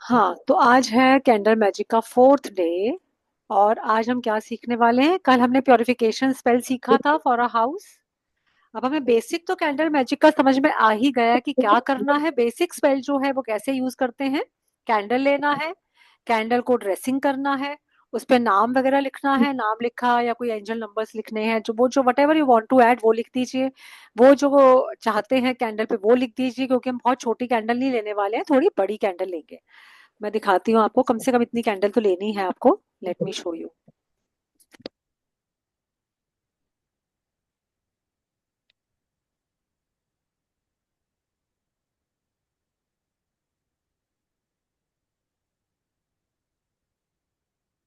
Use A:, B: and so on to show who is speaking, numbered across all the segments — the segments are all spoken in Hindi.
A: हाँ, तो आज है कैंडल मैजिक का फोर्थ डे। और आज हम क्या सीखने वाले हैं? कल हमने प्योरिफिकेशन स्पेल सीखा था फॉर अ हाउस। अब हमें बेसिक तो कैंडल मैजिक का समझ में आ ही गया कि क्या करना है। बेसिक स्पेल जो है वो कैसे यूज करते हैं। कैंडल लेना है, कैंडल को ड्रेसिंग करना है, उस पे नाम वगैरह लिखना है, नाम लिखा या कोई एंजल नंबर्स लिखने हैं, जो वो जो whatever you want to add वो लिख दीजिए। वो जो वो चाहते हैं कैंडल पे वो लिख दीजिए, क्योंकि हम बहुत छोटी कैंडल नहीं लेने वाले हैं, थोड़ी बड़ी कैंडल लेंगे। मैं दिखाती हूँ आपको, कम से कम इतनी कैंडल तो लेनी है आपको। Let me show you.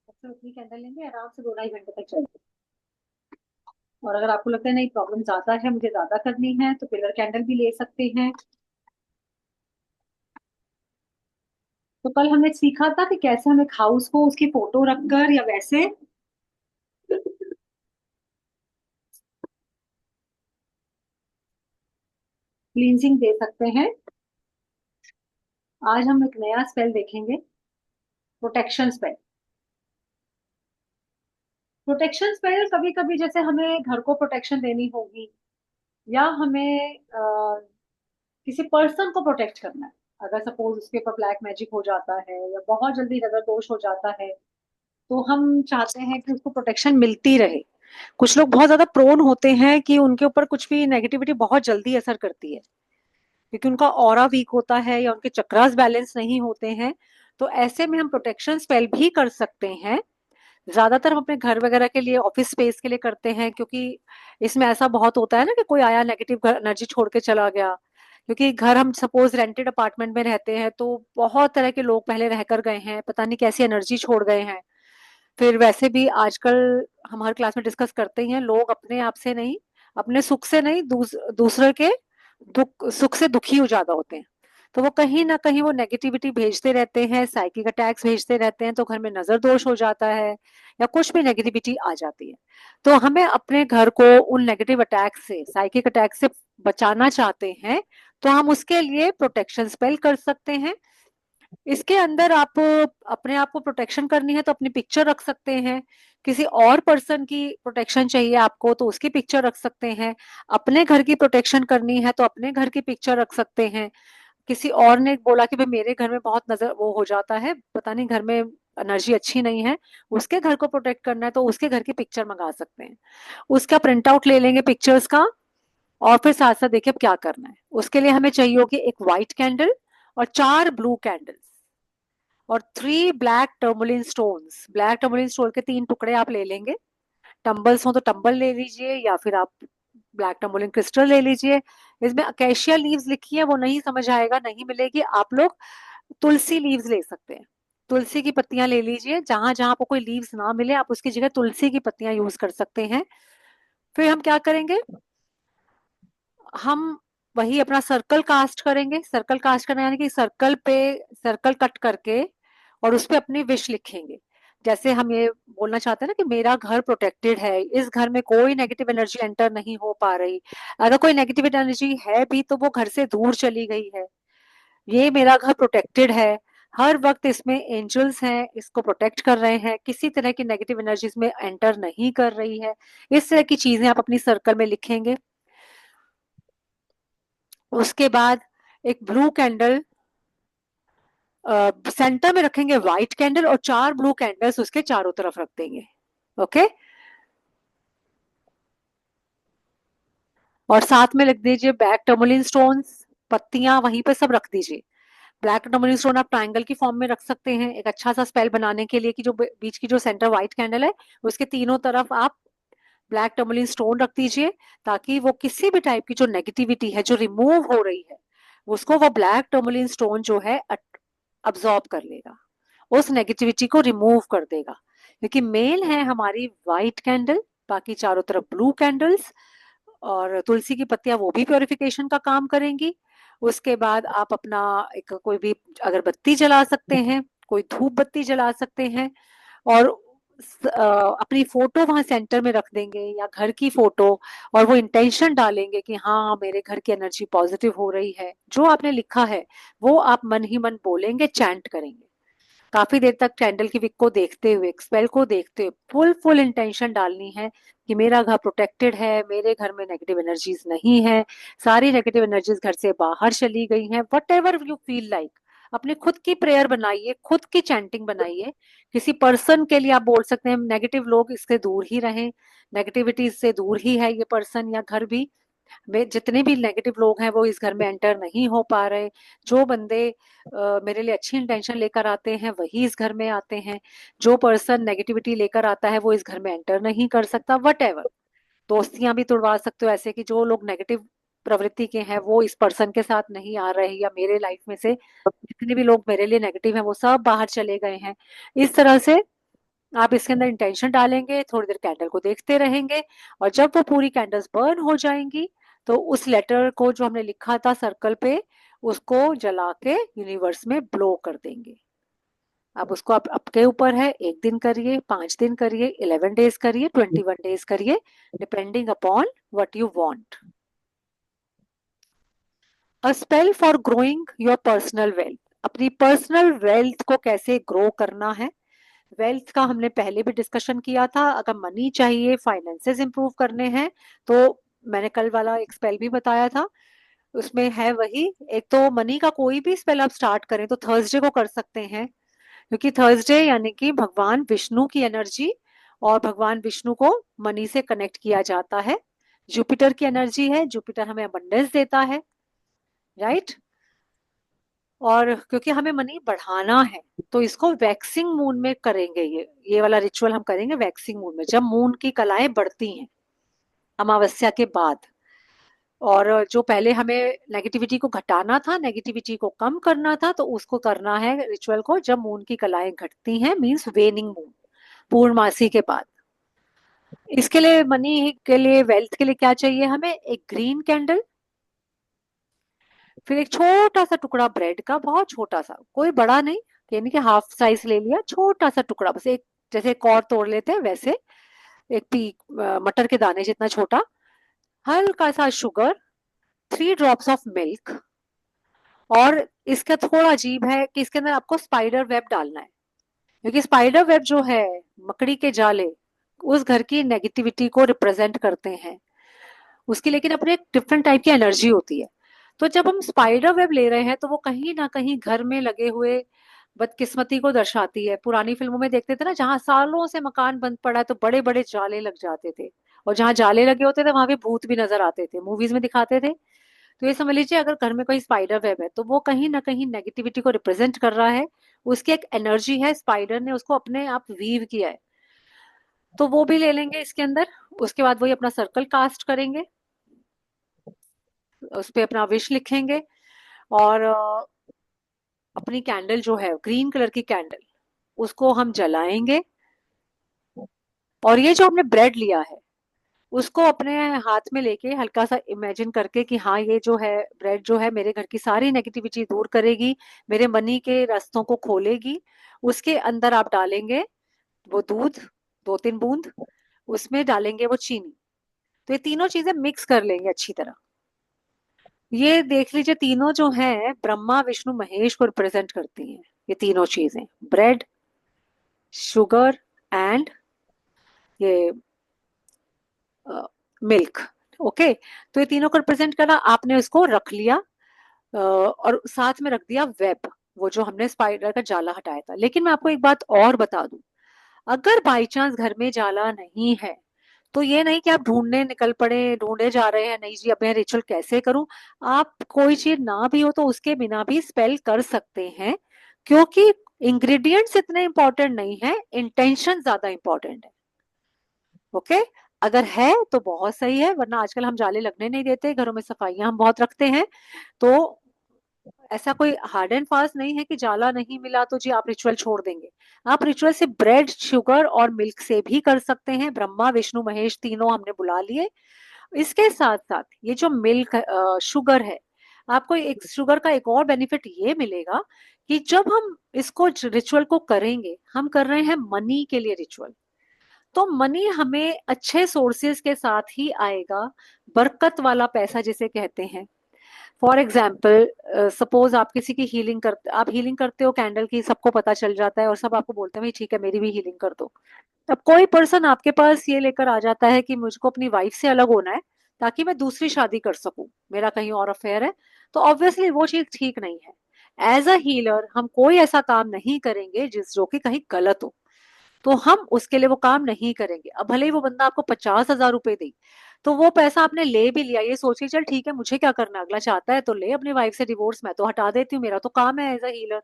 A: सबसे उतनी कैंडल लेंगे, आराम से 2-2.5 घंटे तक चलेगी। और अगर आपको लगता है नहीं प्रॉब्लम ज्यादा है, मुझे ज्यादा करनी है, तो पिलर कैंडल भी ले सकते हैं। तो कल हमने सीखा था कि कैसे हम एक हाउस को उसकी फोटो रखकर या वैसे क्लींजिंग दे सकते हैं। आज हम एक नया स्पेल देखेंगे, प्रोटेक्शन स्पेल। प्रोटेक्शन स्पेल कभी कभी जैसे हमें घर को प्रोटेक्शन देनी होगी, या हमें किसी पर्सन को प्रोटेक्ट करना है। अगर सपोज उसके ऊपर ब्लैक मैजिक हो जाता है या बहुत जल्दी नजर दोष हो जाता है, तो हम चाहते हैं कि उसको प्रोटेक्शन मिलती रहे। कुछ लोग बहुत ज्यादा प्रोन होते हैं कि उनके ऊपर कुछ भी नेगेटिविटी बहुत जल्दी असर करती है, क्योंकि उनका ऑरा वीक होता है या उनके चक्रास बैलेंस नहीं होते हैं। तो ऐसे में हम प्रोटेक्शन स्पेल भी कर सकते हैं। ज्यादातर हम अपने घर वगैरह के लिए, ऑफिस स्पेस के लिए करते हैं, क्योंकि इसमें ऐसा बहुत होता है ना कि कोई आया नेगेटिव एनर्जी छोड़ के चला गया। क्योंकि घर हम सपोज रेंटेड अपार्टमेंट में रहते हैं, तो बहुत तरह के लोग पहले रह कर गए हैं, पता नहीं कैसी एनर्जी छोड़ गए हैं। फिर वैसे भी आजकल हम हर क्लास में डिस्कस करते ही हैं, लोग अपने आप से नहीं, अपने सुख से नहीं, दूसरे के दुख सुख से दुखी हो ज्यादा होते हैं। तो वो कहीं ना कहीं वो नेगेटिविटी भेजते रहते हैं, साइकिक अटैक्स भेजते रहते हैं, तो घर में नजर दोष हो जाता है या कुछ भी नेगेटिविटी आ जाती है। तो हमें अपने घर को उन नेगेटिव अटैक से, साइकिक अटैक से बचाना चाहते हैं, तो हम उसके लिए प्रोटेक्शन स्पेल कर सकते हैं। इसके अंदर आप अपने आप को प्रोटेक्शन करनी है तो अपनी पिक्चर रख सकते हैं। किसी और पर्सन की प्रोटेक्शन चाहिए आपको तो उसकी पिक्चर रख सकते हैं। अपने घर की प्रोटेक्शन करनी है तो अपने घर की पिक्चर रख सकते हैं। किसी और ने बोला कि भाई मेरे घर में बहुत नजर वो हो जाता है, पता नहीं घर में एनर्जी अच्छी नहीं है, उसके घर को प्रोटेक्ट करना है, तो उसके घर की पिक्चर मंगा सकते हैं। उसका प्रिंट आउट ले लेंगे पिक्चर्स का। और फिर साथ साथ देखिए अब क्या करना है। उसके लिए हमें चाहिए होगी एक व्हाइट कैंडल और 4 ब्लू कैंडल्स और 3 black tourmaline stones. Black tourmaline stone के 3 टुकड़े आप ले लेंगे। टम्बल्स हो तो टम्बल ले लीजिए, या फिर आप ब्लैक टर्मोलिन क्रिस्टल ले लीजिए। इसमें अकेशिया लीव्स लिखी है, वो नहीं समझ आएगा, नहीं मिलेगी। आप लोग तुलसी लीव्स ले सकते हैं। तुलसी की पत्तियां ले लीजिए, जहां जहां आपको कोई लीव्स ना मिले आप उसकी जगह तुलसी की पत्तियां यूज कर सकते हैं। फिर हम क्या करेंगे, हम वही अपना सर्कल कास्ट करेंगे। सर्कल कास्ट करना यानी कि सर्कल पे सर्कल कट करके और उस पे अपनी विश लिखेंगे। जैसे हम ये बोलना चाहते हैं ना कि मेरा घर प्रोटेक्टेड है, इस घर में कोई नेगेटिव एनर्जी एंटर नहीं हो पा रही, अगर कोई नेगेटिव एनर्जी है भी तो वो घर से दूर चली गई है, ये मेरा घर प्रोटेक्टेड है, हर वक्त इसमें एंजल्स हैं इसको प्रोटेक्ट कर रहे हैं, किसी तरह की नेगेटिव एनर्जी इसमें एंटर नहीं कर रही है। इस तरह की चीजें आप अपनी सर्कल में लिखेंगे। उसके बाद एक ब्लू कैंडल सेंटर में रखेंगे, व्हाइट कैंडल, और 4 ब्लू कैंडल्स उसके चारों तरफ रख देंगे। ओके। और साथ में लिख दीजिए ब्लैक टर्मोलिन स्टोन्स, पत्तियां वहीं पे सब रख दीजिए। ब्लैक टर्मोलिन स्टोन आप ट्रायंगल की फॉर्म में रख सकते हैं, एक अच्छा सा स्पेल बनाने के लिए, कि जो बीच की जो सेंटर व्हाइट कैंडल है उसके तीनों तरफ आप ब्लैक टर्मोलिन स्टोन रख दीजिए, ताकि वो किसी भी टाइप की जो नेगेटिविटी है जो रिमूव हो रही है, उसको वो ब्लैक टर्मोलिन स्टोन जो है अब्सॉर्ब कर लेगा, उस नेगेटिविटी को रिमूव कर देगा। क्योंकि मेल है हमारी व्हाइट कैंडल, बाकी चारों तरफ ब्लू कैंडल्स, और तुलसी की पत्तियां वो भी प्योरिफिकेशन का काम करेंगी। उसके बाद आप अपना एक कोई भी अगरबत्ती जला सकते हैं, कोई धूप बत्ती जला सकते हैं, और अपनी फोटो वहां सेंटर में रख देंगे या घर की फोटो, और वो इंटेंशन डालेंगे कि हाँ मेरे घर की एनर्जी पॉजिटिव हो रही है। जो आपने लिखा है वो आप मन ही मन बोलेंगे, चैंट करेंगे। काफी देर तक कैंडल की विक को देखते हुए, स्पेल को देखते हुए फुल फुल इंटेंशन डालनी है कि मेरा घर प्रोटेक्टेड है, मेरे घर में नेगेटिव एनर्जीज नहीं है, सारी नेगेटिव एनर्जीज घर से बाहर चली गई हैं। Whatever you feel like, अपने खुद की प्रेयर बनाइए, खुद की चैंटिंग बनाइए। किसी पर्सन के लिए आप बोल सकते हैं नेगेटिव लोग इससे दूर ही रहें, नेगेटिविटी से दूर ही है ये पर्सन या घर भी। वे जितने भी नेगेटिव लोग हैं वो इस घर में एंटर नहीं हो पा रहे। जो बंदे मेरे लिए अच्छी इंटेंशन लेकर आते हैं वही इस घर में आते हैं। जो पर्सन नेगेटिविटी लेकर आता है वो इस घर में एंटर नहीं कर सकता। वट एवर, दोस्तियां भी तुड़वा सकते हो ऐसे कि जो लोग नेगेटिव प्रवृत्ति के हैं वो इस पर्सन के साथ नहीं आ रहे, या मेरे लाइफ में से जितने भी लोग मेरे लिए नेगेटिव हैं वो सब बाहर चले गए हैं। इस तरह से आप इसके अंदर इंटेंशन डालेंगे, थोड़ी देर कैंडल को देखते रहेंगे, और जब वो पूरी कैंडल्स बर्न हो जाएंगी तो उस लेटर को जो हमने लिखा था सर्कल पे, उसको जला के यूनिवर्स में ब्लो कर देंगे। अब उसको आप आपके ऊपर है, 1 दिन करिए, 5 दिन करिए, 11 डेज करिए, 21 डेज करिए, depending upon what you want. A spell for growing your personal wealth, अपनी पर्सनल वेल्थ को कैसे ग्रो करना है। वेल्थ का हमने पहले भी डिस्कशन किया था। अगर मनी चाहिए, फाइनेंसेस इंप्रूव करने हैं, तो मैंने कल वाला एक स्पेल भी बताया था, उसमें है वही। एक तो मनी का कोई भी स्पेल आप स्टार्ट करें तो थर्सडे को कर सकते हैं, क्योंकि थर्सडे यानी कि भगवान विष्णु की एनर्जी, और भगवान विष्णु को मनी से कनेक्ट किया जाता है। जुपिटर की एनर्जी है, जुपिटर हमें अबंडेंस देता है, राइट। और क्योंकि हमें मनी बढ़ाना है तो इसको वैक्सिंग मून में करेंगे। ये वाला रिचुअल हम करेंगे वैक्सिंग मून में, जब मून की कलाएं बढ़ती हैं अमावस्या के बाद। और जो पहले हमें नेगेटिविटी को घटाना था, नेगेटिविटी को कम करना था, तो उसको करना है रिचुअल को जब मून की कलाएं घटती हैं, मींस वेनिंग मून, पूर्णमासी के बाद। इसके लिए मनी के लिए, वेल्थ के लिए क्या चाहिए हमें? एक ग्रीन कैंडल, फिर एक छोटा सा टुकड़ा ब्रेड का, बहुत छोटा सा, कोई बड़ा नहीं, यानी कि हाफ साइज ले लिया, छोटा सा टुकड़ा, बस एक, जैसे एक और तोड़ लेते हैं वैसे, एक मटर के दाने जितना छोटा, हल्का सा शुगर, 3 ड्रॉप्स ऑफ मिल्क। और इसका थोड़ा अजीब है कि इसके अंदर आपको स्पाइडर वेब डालना है, क्योंकि स्पाइडर वेब जो है, मकड़ी के जाले, उस घर की नेगेटिविटी को रिप्रेजेंट करते हैं। उसकी लेकिन अपने एक डिफरेंट टाइप की एनर्जी होती है। तो जब हम स्पाइडर वेब ले रहे हैं तो वो कहीं ना कहीं घर में लगे हुए बदकिस्मती को दर्शाती है। पुरानी फिल्मों में देखते थे ना, जहां सालों से मकान बंद पड़ा है तो बड़े बड़े जाले लग जाते थे, और जहां जाले लगे होते थे वहां पे भूत भी नजर आते थे, मूवीज में दिखाते थे। तो ये समझ लीजिए अगर घर में कोई स्पाइडर वेब है तो वो कहीं ना कहीं नेगेटिविटी को रिप्रेजेंट कर रहा है। उसकी एक एनर्जी है, स्पाइडर ने उसको अपने आप वीव किया है। तो वो भी ले लेंगे इसके अंदर। उसके बाद वही अपना सर्कल कास्ट करेंगे, उस पे अपना विश लिखेंगे, और अपनी कैंडल जो है ग्रीन कलर की कैंडल, उसको हम जलाएंगे। और ये जो हमने ब्रेड लिया है उसको अपने हाथ में लेके हल्का सा इमेजिन करके कि हाँ, ये जो है ब्रेड जो है मेरे घर की सारी नेगेटिविटी दूर करेगी, मेरे मनी के रास्तों को खोलेगी। उसके अंदर आप डालेंगे वो दूध, 2-3 बूंद, उसमें डालेंगे वो चीनी। तो ये तीनों चीजें मिक्स कर लेंगे अच्छी तरह। ये देख लीजिए तीनों जो हैं ब्रह्मा विष्णु महेश को रिप्रेजेंट करती हैं, ये तीनों चीजें, ब्रेड, शुगर एंड ये मिल्क। ओके, तो ये तीनों को रिप्रेजेंट करा, आपने उसको रख लिया, और साथ में रख दिया वेब, वो जो हमने स्पाइडर का जाला हटाया था। लेकिन मैं आपको एक बात और बता दूं, अगर बाई चांस घर में जाला नहीं है तो ये नहीं कि आप ढूंढने निकल पड़े, ढूंढे जा रहे हैं, नहीं जी अब मैं रिचुअल कैसे करूं। आप कोई चीज ना भी हो तो उसके बिना भी स्पेल कर सकते हैं, क्योंकि इंग्रेडिएंट्स इतने इंपॉर्टेंट नहीं है, इंटेंशन ज्यादा इंपॉर्टेंट है। ओके, अगर है तो बहुत सही है, वरना आजकल हम जाले लगने नहीं देते, घरों में सफाइयां हम बहुत रखते हैं। तो ऐसा कोई हार्ड एंड फास्ट नहीं है कि जाला नहीं मिला तो जी आप रिचुअल छोड़ देंगे। आप रिचुअल से ब्रेड, शुगर और मिल्क से भी कर सकते हैं। ब्रह्मा विष्णु महेश तीनों हमने बुला लिए। इसके साथ साथ ये जो मिल्क, शुगर है, आपको एक शुगर का एक और बेनिफिट ये मिलेगा कि जब हम इसको रिचुअल को करेंगे, हम कर रहे हैं मनी के लिए रिचुअल, तो मनी हमें अच्छे सोर्सेज के साथ ही आएगा, बरकत वाला पैसा जिसे कहते हैं। फॉर एग्जाम्पल, सपोज आप किसी की हीलिंग करते, आप हीलिंग करते हो कैंडल की, सबको पता चल जाता है और सब आपको बोलते हैं भाई ठीक है मेरी भी हीलिंग कर दो। अब कोई पर्सन आपके पास ये लेकर आ जाता है कि मुझको अपनी वाइफ से अलग होना है ताकि मैं दूसरी शादी कर सकूं, मेरा कहीं और अफेयर है, तो ऑब्वियसली वो चीज ठीक नहीं है। एज अ हीलर हम कोई ऐसा काम नहीं करेंगे जिस जो कि कहीं गलत हो, तो हम उसके लिए वो काम नहीं करेंगे। अब भले ही वो बंदा आपको 50,000 रुपए दे, तो वो पैसा आपने ले भी लिया ये सोचिए चल ठीक है मुझे क्या करना, अगला चाहता है तो ले अपनी वाइफ से डिवोर्स, मैं तो हटा देती हूँ, मेरा तो काम है एज अ हीलर।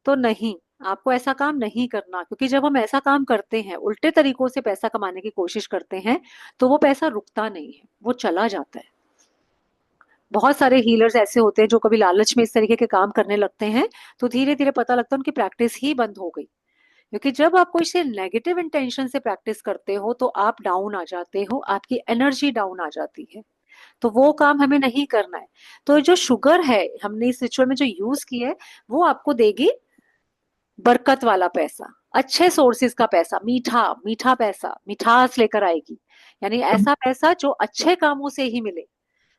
A: तो नहीं, आपको ऐसा काम नहीं करना, क्योंकि जब हम ऐसा काम करते हैं, उल्टे तरीकों से पैसा कमाने की कोशिश करते हैं, तो वो पैसा रुकता नहीं है, वो चला जाता है। बहुत सारे हीलर्स ऐसे होते हैं जो कभी लालच में इस तरीके के काम करने लगते हैं, तो धीरे धीरे पता लगता है उनकी प्रैक्टिस ही बंद हो गई। क्योंकि जब आप कोई से नेगेटिव इंटेंशन से प्रैक्टिस करते हो तो आप डाउन आ जाते हो, आपकी एनर्जी डाउन आ जाती है, तो वो काम हमें नहीं करना है। तो जो शुगर है हमने इस रिचुअल में जो यूज की है, वो आपको देगी बरकत वाला पैसा, अच्छे सोर्सेज का पैसा, मीठा मीठा पैसा, मिठास लेकर आएगी। यानी ऐसा पैसा जो अच्छे कामों से ही मिले।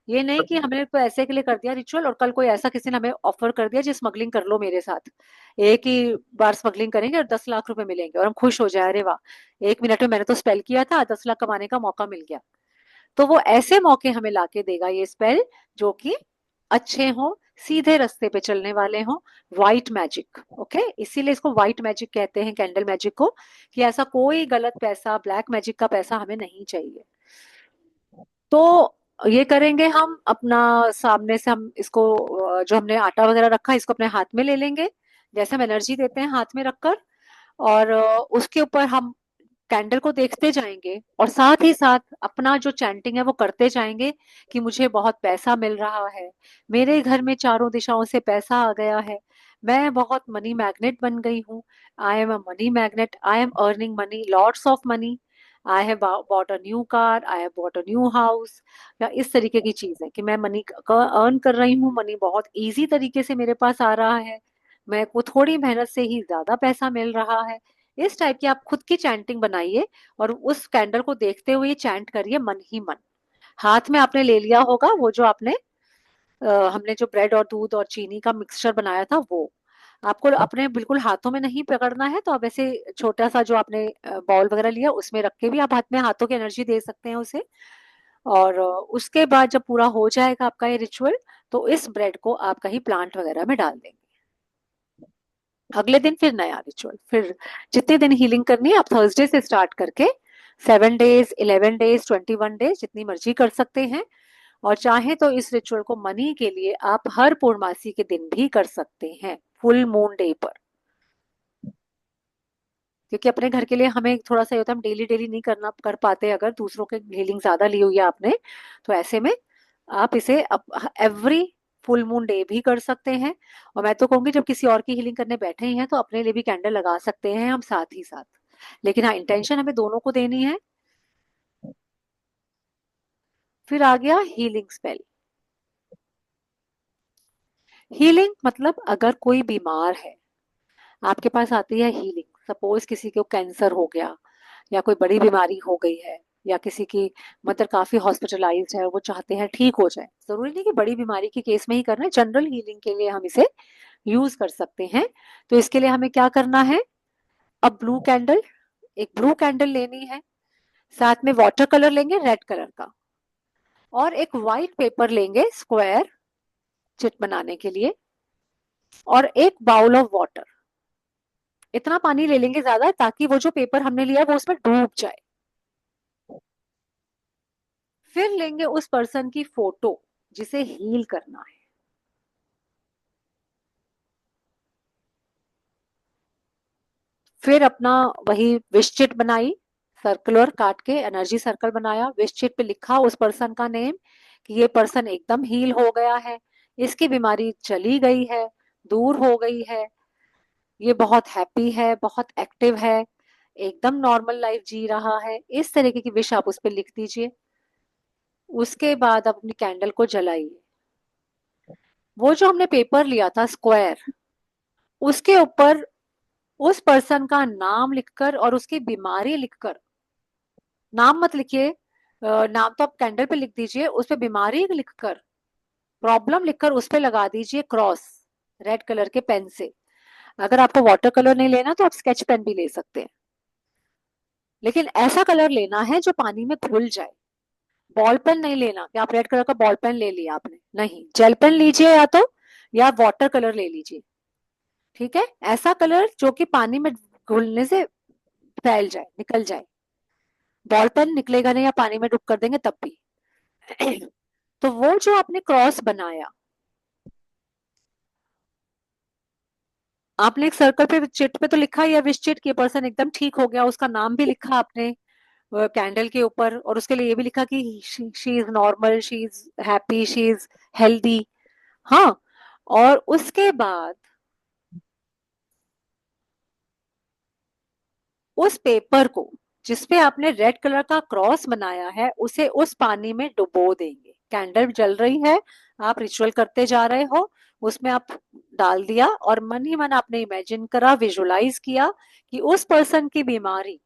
A: ये नहीं कि हमने तो ऐसे के लिए कर दिया रिचुअल और कल कोई ऐसा किसी ने हमें ऑफर कर दिया जी स्मगलिंग कर लो मेरे साथ, एक ही बार स्मगलिंग करेंगे और 10 लाख रुपए मिलेंगे और हम खुश हो जाए, अरे वाह 1 मिनट में मैंने तो स्पेल किया था, 10 लाख कमाने का मौका मिल गया। तो वो ऐसे मौके हमें लाके देगा ये स्पेल, जो कि अच्छे हो, सीधे रास्ते पे चलने वाले हो, व्हाइट मैजिक। ओके, इसीलिए इसको व्हाइट मैजिक कहते हैं, कैंडल मैजिक को, कि ऐसा कोई गलत पैसा, ब्लैक मैजिक का पैसा हमें नहीं चाहिए। तो ये करेंगे हम अपना, सामने से हम इसको जो हमने आटा वगैरह रखा है इसको अपने हाथ में ले लेंगे, जैसे हम एनर्जी देते हैं हाथ में रखकर, और उसके ऊपर हम कैंडल को देखते जाएंगे और साथ ही साथ अपना जो चैंटिंग है वो करते जाएंगे कि मुझे बहुत पैसा मिल रहा है, मेरे घर में चारों दिशाओं से पैसा आ गया है, मैं बहुत मनी मैग्नेट बन गई हूँ, I am a money magnet, I am earning money, lots of money, I have bought a new car, I have bought a new house. या इस तरीके की चीज है कि मैं मनी अर्न कर रही हूँ, मनी बहुत इजी तरीके से मेरे पास आ रहा है, मैं को थोड़ी मेहनत से ही ज्यादा पैसा मिल रहा है। इस टाइप की आप खुद की चैंटिंग बनाइए और उस कैंडल को देखते हुए चैंट करिए मन ही मन। हाथ में आपने ले लिया होगा वो जो आपने हमने जो ब्रेड और दूध और चीनी का मिक्सचर बनाया था, वो आपको अपने बिल्कुल हाथों में नहीं पकड़ना है, तो आप ऐसे छोटा सा जो आपने बॉल वगैरह लिया उसमें रख के भी आप हाथ में हाथों की एनर्जी दे सकते हैं उसे। और उसके बाद जब पूरा हो जाएगा आपका ये रिचुअल, तो इस ब्रेड को आप कहीं प्लांट वगैरह में डाल देंगे। अगले दिन फिर नया रिचुअल, फिर जितने दिन हीलिंग करनी है आप थर्सडे से स्टार्ट करके 7 डेज, 11 डेज, 21 डेज जितनी मर्जी कर सकते हैं। और चाहे तो इस रिचुअल को मनी के लिए आप हर पूर्णमासी के दिन भी कर सकते हैं, फुल मून डे पर। क्योंकि अपने घर के लिए हमें थोड़ा सा ये होता है, हम डेली डेली नहीं करना कर पाते, अगर दूसरों के हीलिंग ज्यादा ली हुई है आपने, तो ऐसे में आप इसे एवरी फुल मून डे भी कर सकते हैं। और मैं तो कहूंगी जब किसी और की हीलिंग करने बैठे ही हैं तो अपने लिए भी कैंडल लगा सकते हैं हम साथ ही साथ, लेकिन हाँ इंटेंशन हमें दोनों को देनी है। फिर आ गया हीलिंग स्पेल। हीलिंग मतलब अगर कोई बीमार है, आपके पास आती है हीलिंग, सपोज किसी को कैंसर हो गया या कोई बड़ी बीमारी हो गई है, या किसी की मतलब काफी हॉस्पिटलाइज्ड है, वो चाहते हैं ठीक हो जाए, जरूरी नहीं कि बड़ी बीमारी के केस में ही करना है, जनरल हीलिंग के लिए हम इसे यूज कर सकते हैं। तो इसके लिए हमें क्या करना है, अब ब्लू कैंडल, एक ब्लू कैंडल लेनी है, साथ में वाटर कलर लेंगे रेड कलर का, और एक व्हाइट पेपर लेंगे स्क्वायर चिट बनाने के लिए, और एक बाउल ऑफ वाटर। इतना पानी ले लेंगे ज्यादा ताकि वो जो पेपर हमने लिया वो उसमें डूब जाए। फिर लेंगे उस पर्सन की फोटो जिसे हील करना है, फिर अपना वही विश चिट बनाई, सर्कुलर काट के एनर्जी सर्कल बनाया, विश चिट पे लिखा उस पर्सन का नेम कि ये पर्सन एकदम हील हो गया है, इसकी बीमारी चली गई है, दूर हो गई है, ये बहुत हैप्पी है, बहुत एक्टिव है, एकदम नॉर्मल लाइफ जी रहा है, इस तरीके की विश आप उस पर लिख दीजिए। उसके बाद आप अपनी कैंडल को जलाइए, वो जो हमने पेपर लिया था स्क्वायर, उसके ऊपर उस पर्सन का नाम लिखकर और उसकी बीमारी लिखकर, नाम मत लिखिए, नाम तो आप कैंडल पे लिख दीजिए, उस पे बीमारी लिखकर प्रॉब्लम लिखकर उस पे लगा दीजिए क्रॉस, रेड कलर के पेन से। अगर आपको वाटर कलर नहीं लेना तो आप स्केच पेन भी ले सकते हैं, लेकिन ऐसा कलर लेना है जो पानी में घुल जाए। बॉल पेन नहीं लेना कि आप रेड कलर का बॉल पेन ले लिया आपने, नहीं, जेल पेन लीजिए या तो, या वाटर कलर ले लीजिए। ठीक है, ऐसा कलर जो कि पानी में घुलने से फैल जाए, निकल जाए। बॉल पेन निकलेगा नहीं, या पानी में डुब कर देंगे तब भी। तो वो जो आपने क्रॉस बनाया, आपने एक सर्कल पे चिट पे तो लिखा या विश चिट की पर्सन एकदम ठीक हो गया, उसका नाम भी लिखा आपने कैंडल के ऊपर, और उसके लिए ये भी लिखा कि she is normal, she is happy, she is healthy. हाँ, और उसके बाद उस पेपर को जिसपे आपने रेड कलर का क्रॉस बनाया है उसे उस पानी में डुबो देंगे। कैंडल जल रही है, आप रिचुअल करते जा रहे हो, उसमें आप डाल दिया, और मन ही मन आपने इमेजिन करा, विजुलाइज किया कि उस पर्सन की बीमारी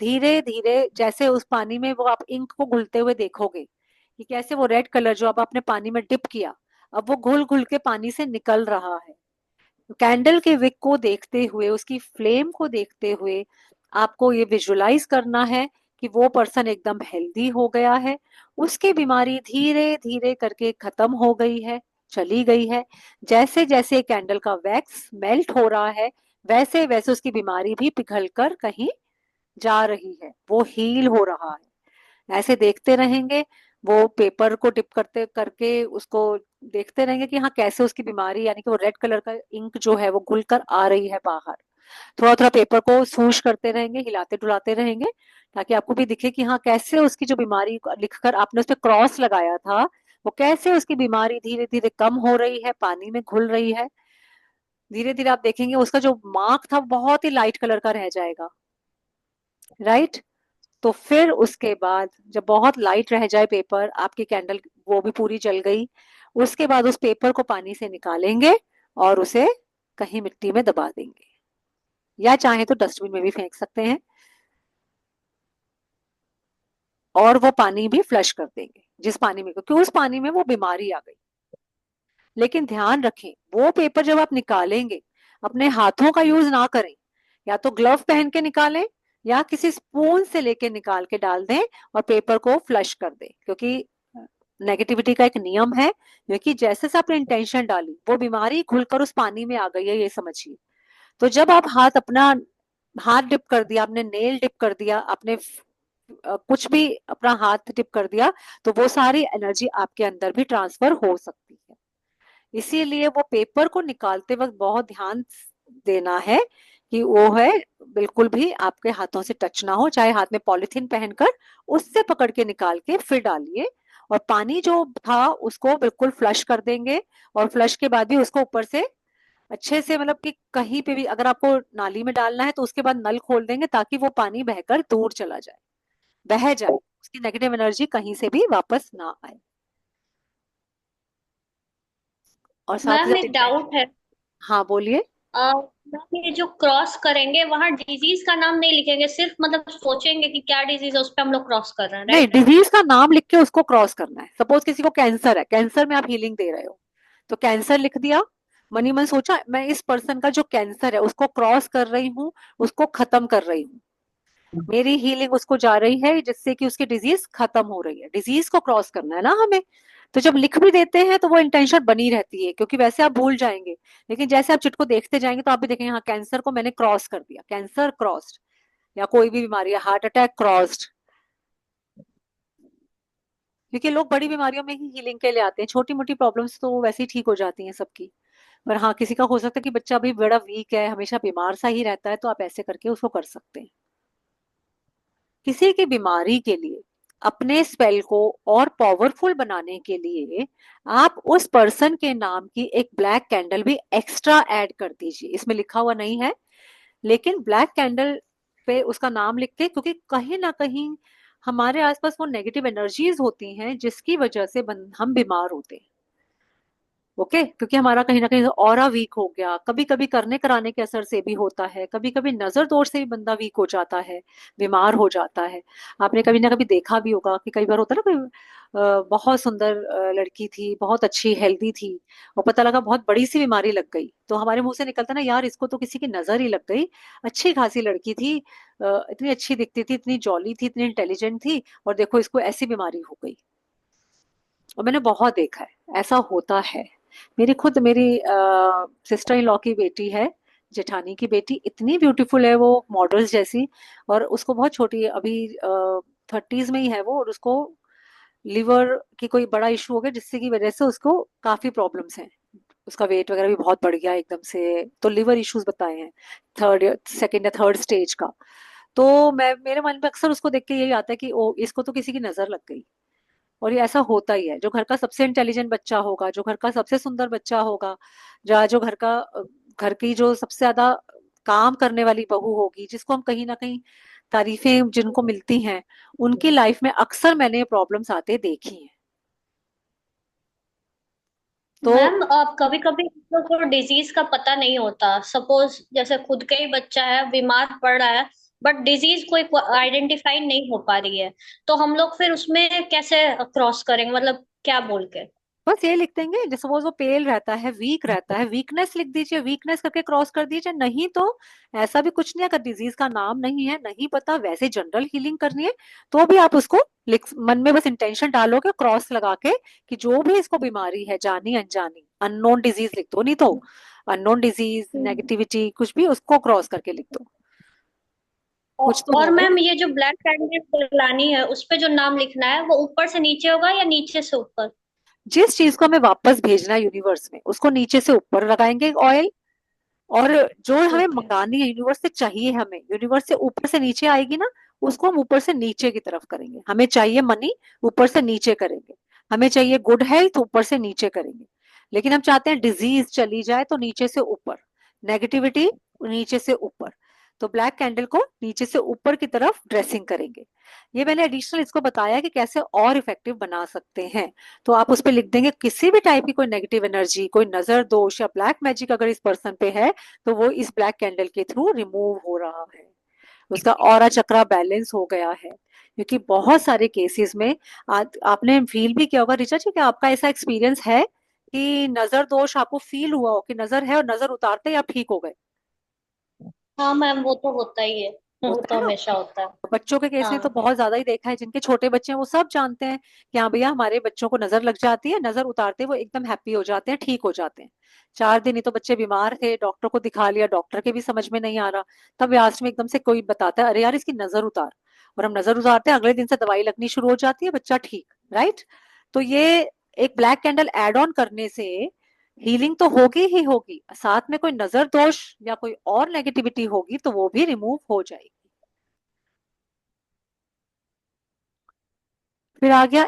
A: धीरे धीरे, जैसे उस पानी में वो आप इंक को घुलते हुए देखोगे कि कैसे वो रेड कलर जो अब आपने पानी में डिप किया, अब वो घुल घुल के पानी से निकल रहा है। कैंडल के विक को देखते हुए, उसकी फ्लेम को देखते हुए आपको ये विजुलाइज करना है कि वो पर्सन एकदम हेल्दी हो गया है, उसकी बीमारी धीरे धीरे करके खत्म हो गई है, चली गई है। जैसे जैसे कैंडल का वैक्स मेल्ट हो रहा है, वैसे वैसे उसकी बीमारी भी पिघल कर कहीं जा रही है, वो हील हो रहा है। ऐसे देखते रहेंगे, वो पेपर को टिप करते करके उसको देखते रहेंगे कि हाँ कैसे उसकी बीमारी, यानी कि वो रेड कलर का इंक जो है वो घुल कर आ रही है बाहर। थोड़ा थोड़ा पेपर को सूश करते रहेंगे, हिलाते डुलाते रहेंगे, ताकि आपको भी दिखे कि हाँ कैसे उसकी जो बीमारी लिखकर आपने उस पर क्रॉस लगाया था, वो कैसे उसकी बीमारी धीरे धीरे कम हो रही है, पानी में घुल रही है। धीरे धीरे आप देखेंगे उसका जो मार्क था बहुत ही लाइट कलर का रह जाएगा। राइट। तो फिर उसके बाद जब बहुत लाइट रह जाए पेपर, आपकी कैंडल वो भी पूरी जल गई, उसके बाद उस पेपर को पानी से निकालेंगे और उसे कहीं मिट्टी में दबा देंगे, या चाहे तो डस्टबिन में भी फेंक सकते हैं, और वो पानी भी फ्लश कर देंगे जिस पानी में, क्योंकि उस पानी में वो बीमारी आ गई। लेकिन ध्यान रखें, वो पेपर जब आप निकालेंगे अपने हाथों का यूज ना करें, या तो ग्लव पहन के निकालें, या किसी स्पून से लेके निकाल के डाल दें और पेपर को फ्लश कर दें, क्योंकि नेगेटिविटी का एक नियम है, क्योंकि जैसे से आपने इंटेंशन डाली वो बीमारी खुलकर उस पानी में आ गई है, ये समझिए। तो जब आप हाथ अपना, हाथ डिप कर दिया आपने, नेल डिप कर दिया आपने, कुछ भी अपना हाथ डिप कर दिया, तो वो सारी एनर्जी आपके अंदर भी ट्रांसफर हो सकती है। इसीलिए वो पेपर को निकालते वक्त बहुत ध्यान देना है कि वो है बिल्कुल भी आपके हाथों से टच ना हो, चाहे हाथ में पॉलिथीन पहनकर उससे पकड़ के निकाल के फिर डालिए। और पानी जो था उसको बिल्कुल फ्लश कर देंगे, और फ्लश के बाद भी उसको ऊपर से अच्छे से, मतलब कि कहीं पे भी अगर आपको नाली में डालना है तो उसके बाद नल खोल देंगे, ताकि वो पानी बहकर दूर चला जाए, बह जाए, उसकी नेगेटिव एनर्जी कहीं से भी वापस ना आए। और साथ ही
B: मैम
A: साथ
B: एक डाउट है।
A: हाँ बोलिए।
B: मैम ये जो क्रॉस करेंगे वहां डिजीज का नाम नहीं लिखेंगे, सिर्फ मतलब सोचेंगे कि क्या डिजीज है उस पर हम लोग क्रॉस कर रहे हैं,
A: नहीं,
B: राइट?
A: डिजीज का नाम लिख के उसको क्रॉस करना है। सपोज किसी को कैंसर है, कैंसर में आप हीलिंग दे रहे हो, तो कैंसर लिख दिया, मनी मन सोचा मैं इस पर्सन का जो कैंसर है उसको क्रॉस कर रही हूँ, उसको खत्म कर रही हूँ, मेरी हीलिंग उसको जा रही है जिससे कि उसकी डिजीज खत्म हो रही है। डिजीज को क्रॉस करना है ना हमें। तो जब लिख भी देते हैं तो वो इंटेंशन बनी रहती है, क्योंकि वैसे आप भूल जाएंगे, लेकिन जैसे आप चिट को देखते जाएंगे तो आप भी देखेंगे हाँ कैंसर को मैंने क्रॉस कर दिया, कैंसर क्रॉस्ड, या कोई भी बीमारी है, हार्ट अटैक क्रॉस्ड। क्योंकि लोग बड़ी बीमारियों में ही हीलिंग के लिए आते हैं, छोटी मोटी प्रॉब्लम्स तो वैसे ही ठीक हो जाती हैं सबकी। पर हाँ, किसी का हो सकता है कि बच्चा अभी बड़ा वीक है, हमेशा बीमार सा ही रहता है, तो आप ऐसे करके उसको कर सकते हैं। किसी की बीमारी के लिए अपने स्पेल को और पावरफुल बनाने के लिए आप उस पर्सन के नाम की एक ब्लैक कैंडल भी एक्स्ट्रा ऐड कर दीजिए। इसमें लिखा हुआ नहीं है, लेकिन ब्लैक कैंडल पे उसका नाम लिख के, क्योंकि कहीं ना कहीं हमारे आसपास वो नेगेटिव एनर्जीज होती हैं जिसकी वजह से हम बीमार होते हैं। ओके, क्योंकि हमारा कहीं ना कहीं ऑरा वीक हो गया, कभी कभी करने कराने के असर से भी होता है, कभी कभी नजर दोष से भी बंदा वीक हो जाता है, बीमार हो जाता है। आपने कभी ना कभी देखा भी होगा कि कई बार होता है ना, कोई बहुत सुंदर लड़की थी, बहुत अच्छी हेल्दी थी, और पता लगा बहुत बड़ी सी बीमारी लग गई, तो हमारे मुंह से निकलता ना, यार इसको तो किसी की नजर ही लग गई, अच्छी खासी लड़की थी, इतनी अच्छी दिखती थी, इतनी जॉली थी, इतनी इंटेलिजेंट थी, और देखो इसको ऐसी बीमारी हो गई। और मैंने बहुत देखा है, ऐसा होता है। मेरी सिस्टर इन लॉ की बेटी है, जेठानी की बेटी, इतनी ब्यूटीफुल है वो, मॉडल्स जैसी, और उसको बहुत छोटी है अभी, 30s में ही है वो, और उसको लिवर की कोई बड़ा इशू हो गया, जिससे की वजह से उसको काफी प्रॉब्लम्स हैं। उसका वेट वगैरह भी बहुत बढ़ गया एकदम से, तो लिवर इश्यूज बताए हैं, सेकेंड या थर्ड स्टेज का। तो मैं, मेरे मन में अक्सर उसको देख के यही आता है कि ओ, इसको तो किसी की नजर लग गई। और ये ऐसा होता ही है, जो घर का सबसे इंटेलिजेंट बच्चा होगा, जो घर का सबसे सुंदर बच्चा होगा, या जो घर की जो सबसे ज्यादा काम करने वाली बहू होगी, जिसको हम कहीं ना कहीं तारीफें जिनको मिलती हैं, उनकी लाइफ में अक्सर मैंने ये प्रॉब्लम्स आते देखी हैं। तो
B: मैम आप कभी कभी को डिजीज का पता नहीं होता, सपोज जैसे खुद का ही बच्चा है बीमार पड़ रहा है, बट डिजीज कोई आइडेंटिफाई नहीं हो पा रही है, तो हम लोग फिर उसमें कैसे क्रॉस करेंगे, मतलब क्या बोल के?
A: बस ये लिख देंगे, जैसे सपोज वो पेल रहता है, वीक रहता है, वीकनेस लिख दीजिए, वीकनेस करके क्रॉस कर दीजिए। नहीं तो ऐसा भी कुछ नहीं, अगर डिजीज का नाम नहीं है, नहीं पता, वैसे जनरल हीलिंग करनी है, तो भी आप उसको लिख, मन में बस इंटेंशन डालोगे क्रॉस लगा के, कि जो भी इसको बीमारी है, जानी अनजानी, अननोन डिजीज लिख दो, नहीं तो अननोन डिजीज,
B: हम्म।
A: नेगेटिविटी, कुछ भी उसको क्रॉस करके लिख दो। कुछ तो
B: और
A: होगा
B: मैम
A: ही।
B: ये जो ब्लैक कैंडिडेट लानी है उस पे जो नाम लिखना है वो ऊपर से नीचे होगा या नीचे से ऊपर?
A: जिस चीज को हमें वापस भेजना है यूनिवर्स में, उसको नीचे से ऊपर लगाएंगे ऑयल। और जो हमें
B: ओके।
A: मंगानी है, यूनिवर्स से चाहिए, हमें यूनिवर्स से ऊपर से नीचे आएगी ना, उसको हम ऊपर से नीचे की तरफ करेंगे। हमें चाहिए मनी, ऊपर से नीचे करेंगे। हमें चाहिए गुड हेल्थ, ऊपर से नीचे करेंगे। लेकिन हम चाहते हैं डिजीज चली जाए, तो नीचे से ऊपर, नेगेटिविटी नीचे से ऊपर। तो ब्लैक कैंडल को नीचे से ऊपर की तरफ ड्रेसिंग करेंगे। ये मैंने एडिशनल इसको बताया कि कैसे और इफेक्टिव बना सकते हैं। तो आप उस पर लिख देंगे, किसी भी टाइप की कोई नेगेटिव एनर्जी, कोई नजर दोष या ब्लैक मैजिक अगर इस पर्सन पे है, तो वो इस ब्लैक कैंडल के थ्रू रिमूव हो रहा है। उसका ऑरा चक्रा बैलेंस हो गया है। क्योंकि बहुत सारे केसेस में आपने फील भी किया होगा, ऋचा जी, क्या आपका ऐसा एक्सपीरियंस है कि नजर दोष आपको फील हुआ हो, कि नजर है और नजर उतारते ही आप ठीक हो गए?
B: हाँ मैम वो तो होता ही है, वो
A: होता
B: तो
A: है ना।
B: हमेशा होता है।
A: बच्चों के केस में तो
B: हाँ।
A: बहुत ज्यादा ही देखा है, जिनके छोटे बच्चे हैं वो सब जानते हैं कि हाँ भैया, हमारे बच्चों को नजर लग जाती है, नजर उतारते वो एकदम हैप्पी हो जाते हैं, ठीक हो जाते हैं। 4 दिन ही तो बच्चे बीमार थे, डॉक्टर को दिखा लिया, डॉक्टर के भी समझ में नहीं आ रहा, तब लास्ट में एकदम से कोई बताता है, अरे यार इसकी नजर उतार, और हम नजर उतारते हैं, अगले दिन से दवाई लगनी शुरू हो जाती है, बच्चा ठीक। राइट। तो ये एक ब्लैक कैंडल एड ऑन करने से हीलिंग तो होगी ही होगी, साथ में कोई नजर दोष या कोई और नेगेटिविटी होगी तो वो भी रिमूव हो जाएगी। फिर आ गया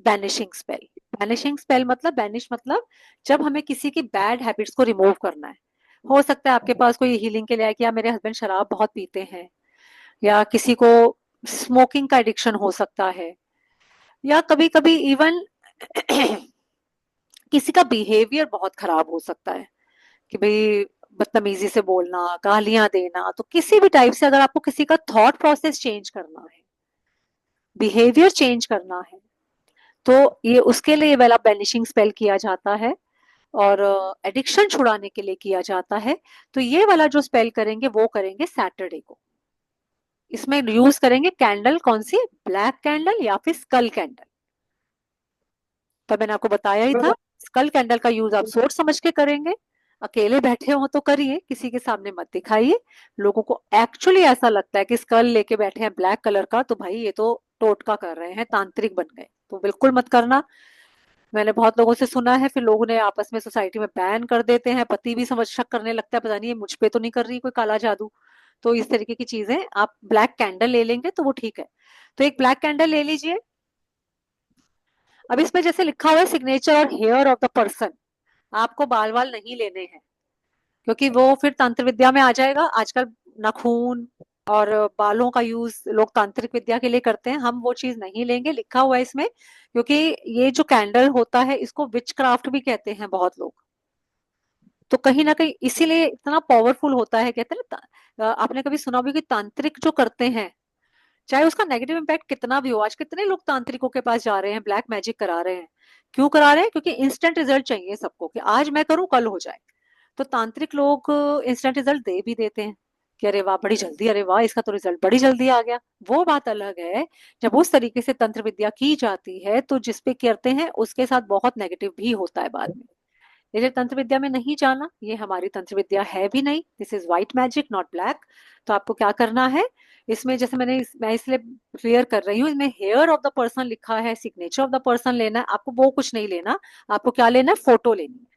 A: बैनिशिंग स्पेल। बैनिशिंग स्पेल मतलब, बैनिश मतलब जब हमें किसी की बैड हैबिट्स को रिमूव करना है। हो सकता है आपके पास कोई हीलिंग के लिए आए कि यार मेरे हस्बैंड शराब बहुत पीते हैं, या किसी को स्मोकिंग का एडिक्शन हो सकता है, या कभी कभी इवन किसी का बिहेवियर बहुत खराब हो सकता है, कि भाई बदतमीजी से बोलना, गालियां देना। तो किसी भी टाइप से अगर आपको किसी का थॉट प्रोसेस चेंज करना है, बिहेवियर चेंज करना है, तो ये उसके लिए ये वाला बैनिशिंग स्पेल किया जाता है। और एडिक्शन छुड़ाने के लिए किया जाता है। तो ये वाला जो स्पेल करेंगे वो करेंगे सैटरडे को। इसमें यूज करेंगे कैंडल कौन सी, ब्लैक कैंडल या फिर स्कल कैंडल। तो मैंने आपको बताया ही था, स्कल कैंडल का यूज आप सोच समझ के करेंगे। अकेले बैठे हो तो करिए, किसी के सामने मत दिखाइए। लोगों को एक्चुअली ऐसा लगता है कि स्कल लेके बैठे हैं ब्लैक कलर का, तो भाई ये तो टोटका कर रहे हैं, तांत्रिक बन गए, तो बिल्कुल मत करना। मैंने बहुत लोगों से सुना है, फिर लोगों ने आपस में सोसाइटी में बैन कर देते हैं, पति भी समझ शक करने लगता है, पता नहीं ये मुझ पे तो नहीं कर रही कोई काला जादू। तो इस तरीके की चीजें, आप ब्लैक कैंडल ले लेंगे तो वो ठीक है। तो एक ब्लैक कैंडल ले लीजिए। अब इसमें जैसे लिखा हुआ है सिग्नेचर और हेयर ऑफ द पर्सन, आपको बाल वाल नहीं लेने हैं, क्योंकि वो फिर तंत्र विद्या में आ जाएगा आजकल। नाखून, और बालों का यूज लोग तांत्रिक विद्या के लिए करते हैं, हम वो चीज नहीं लेंगे, लिखा हुआ है इसमें। क्योंकि ये जो कैंडल होता है इसको विच क्राफ्ट भी कहते हैं बहुत लोग। तो कहीं ना कहीं इसीलिए इतना पावरफुल होता है, कहते हैं ना आपने कभी सुना भी कि तांत्रिक जो करते हैं, चाहे उसका नेगेटिव इम्पैक्ट कितना भी हो, आज कितने लोग तांत्रिकों के पास जा रहे हैं, ब्लैक मैजिक करा रहे हैं। क्यों करा रहे हैं? क्योंकि इंस्टेंट रिजल्ट चाहिए सबको, कि आज मैं करूं कल हो जाए। तो तांत्रिक लोग इंस्टेंट रिजल्ट दे भी देते हैं, कि अरे वाह बड़ी जल्दी, अरे वाह इसका तो रिजल्ट बड़ी जल्दी आ गया। वो बात अलग है, जब उस तरीके से तंत्र विद्या की जाती है तो जिसपे करते हैं उसके साथ बहुत नेगेटिव भी होता है बाद में। ये तंत्र विद्या में नहीं जाना, ये हमारी तंत्र विद्या है भी नहीं, this is white magic not black. तो आपको क्या करना है, इसमें जैसे मैं इसलिए क्लियर कर रही हूँ, इसमें हेयर ऑफ द पर्सन लिखा है, सिग्नेचर ऑफ द पर्सन लेना है, आपको वो कुछ नहीं लेना। आपको क्या लेना है, फोटो लेनी है।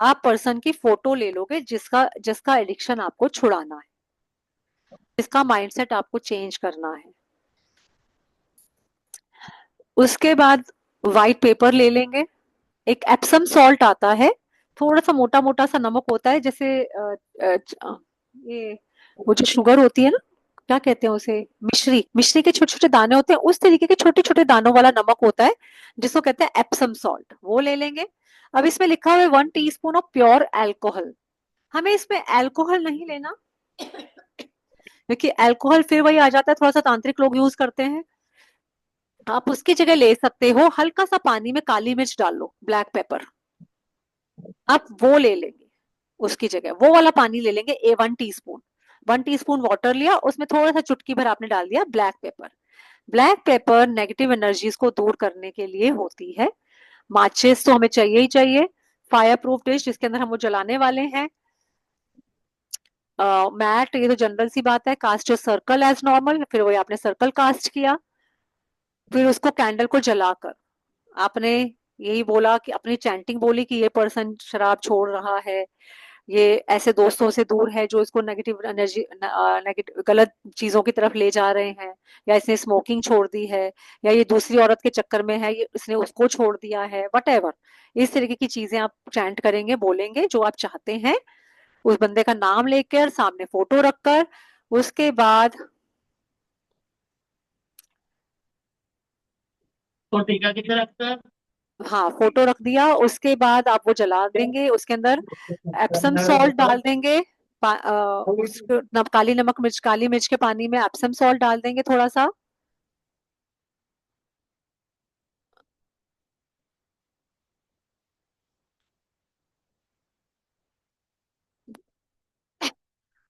A: आप पर्सन की फोटो ले लोगे जिसका जिसका एडिक्शन आपको छुड़ाना है, जिसका माइंडसेट आपको चेंज करना है। उसके बाद व्हाइट पेपर ले लेंगे, एक एप्सम सॉल्ट आता है, थोड़ा सा मोटा मोटा सा नमक होता है, जैसे ये वो जो शुगर होती है ना, क्या कहते हैं उसे, मिश्री, मिश्री के छोटे छोटे दाने होते हैं, उस तरीके के छोटे छोटे दानों वाला नमक होता है, जिसको कहते हैं एप्सम सॉल्ट, वो ले लेंगे। अब इसमें लिखा हुआ है 1 टीस्पून ऑफ प्योर एल्कोहल। हमें इसमें अल्कोहल नहीं लेना, क्योंकि अल्कोहल फिर वही आ जाता है, थोड़ा सा तांत्रिक लोग यूज करते हैं। आप उसकी जगह ले सकते हो हल्का सा पानी में काली मिर्च डाल लो, ब्लैक पेपर, आप वो ले लेंगे। उसकी जगह वो वाला पानी ले लेंगे, 1 टीस्पून। 1 टीस्पून वाटर लिया, उसमें थोड़ा सा चुटकी भर आपने डाल दिया black pepper. Black pepper negative energies को दूर करने के लिए होती है। माचिस तो हमें चाहिए ही चाहिए, फायर प्रूफ डिश जिसके अंदर हम वो जलाने वाले हैं। मैट, ये तो जनरल सी बात है, cast your circle as normal, फिर वही आपने सर्कल कास्ट किया। फिर उसको कैंडल को जलाकर आपने यही बोला, कि अपनी चैंटिंग बोली कि ये पर्सन शराब छोड़ रहा है, ये ऐसे दोस्तों से दूर है जो इसको नेगेटिव एनर्जी, नेगेटिव गलत चीजों की तरफ ले जा रहे हैं, या इसने स्मोकिंग छोड़ दी है, या ये दूसरी औरत के चक्कर में है, ये इसने उसको छोड़ दिया है, वट एवर। इस तरीके की चीजें आप चैंट करेंगे, बोलेंगे जो आप चाहते हैं, उस बंदे का नाम लेकर सामने फोटो रखकर। उसके बाद
C: तो टीका कितने रखता है?
A: हाँ फोटो रख दिया, उसके बाद आप वो जला देंगे, उसके अंदर एप्सम सॉल्ट डाल देंगे। काली नमक मिर्च, काली मिर्च के पानी में एप्सम सॉल्ट डाल देंगे थोड़ा सा।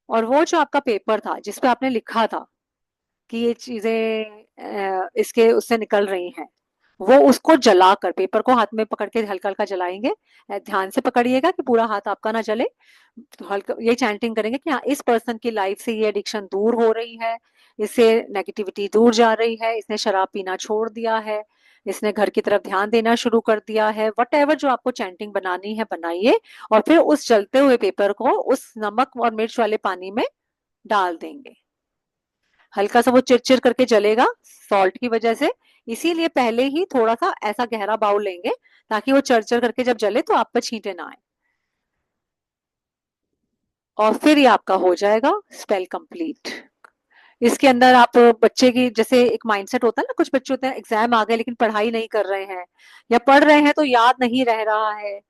A: और वो जो आपका पेपर था जिसपे आपने लिखा था कि ये चीजें इसके उससे निकल रही हैं, वो उसको जलाकर, पेपर को हाथ में पकड़ के हल्का हल्का जलाएंगे। ध्यान से पकड़िएगा कि पूरा हाथ आपका ना जले। तो हल्का ये चैंटिंग करेंगे कि हाँ इस पर्सन की लाइफ से ये एडिक्शन दूर हो रही है, इससे नेगेटिविटी दूर जा रही है, इसने शराब पीना छोड़ दिया है, इसने घर की तरफ ध्यान देना शुरू कर दिया है। वट एवर जो आपको चैंटिंग बनानी है बनाइए, और फिर उस जलते हुए पेपर को उस नमक और मिर्च वाले पानी में डाल देंगे। हल्का सा वो चिरचिर करके जलेगा सॉल्ट की वजह से, इसीलिए पहले ही थोड़ा सा ऐसा गहरा बाउल लेंगे, ताकि वो चरचर करके जब जले तो आप पर छींटे ना आए। और फिर ये आपका हो जाएगा स्पेल कंप्लीट। इसके अंदर आप बच्चे की, जैसे एक माइंडसेट होता है ना, कुछ बच्चे होते हैं एग्जाम आ गए लेकिन पढ़ाई नहीं कर रहे हैं, या पढ़ रहे हैं तो याद नहीं रह रहा है,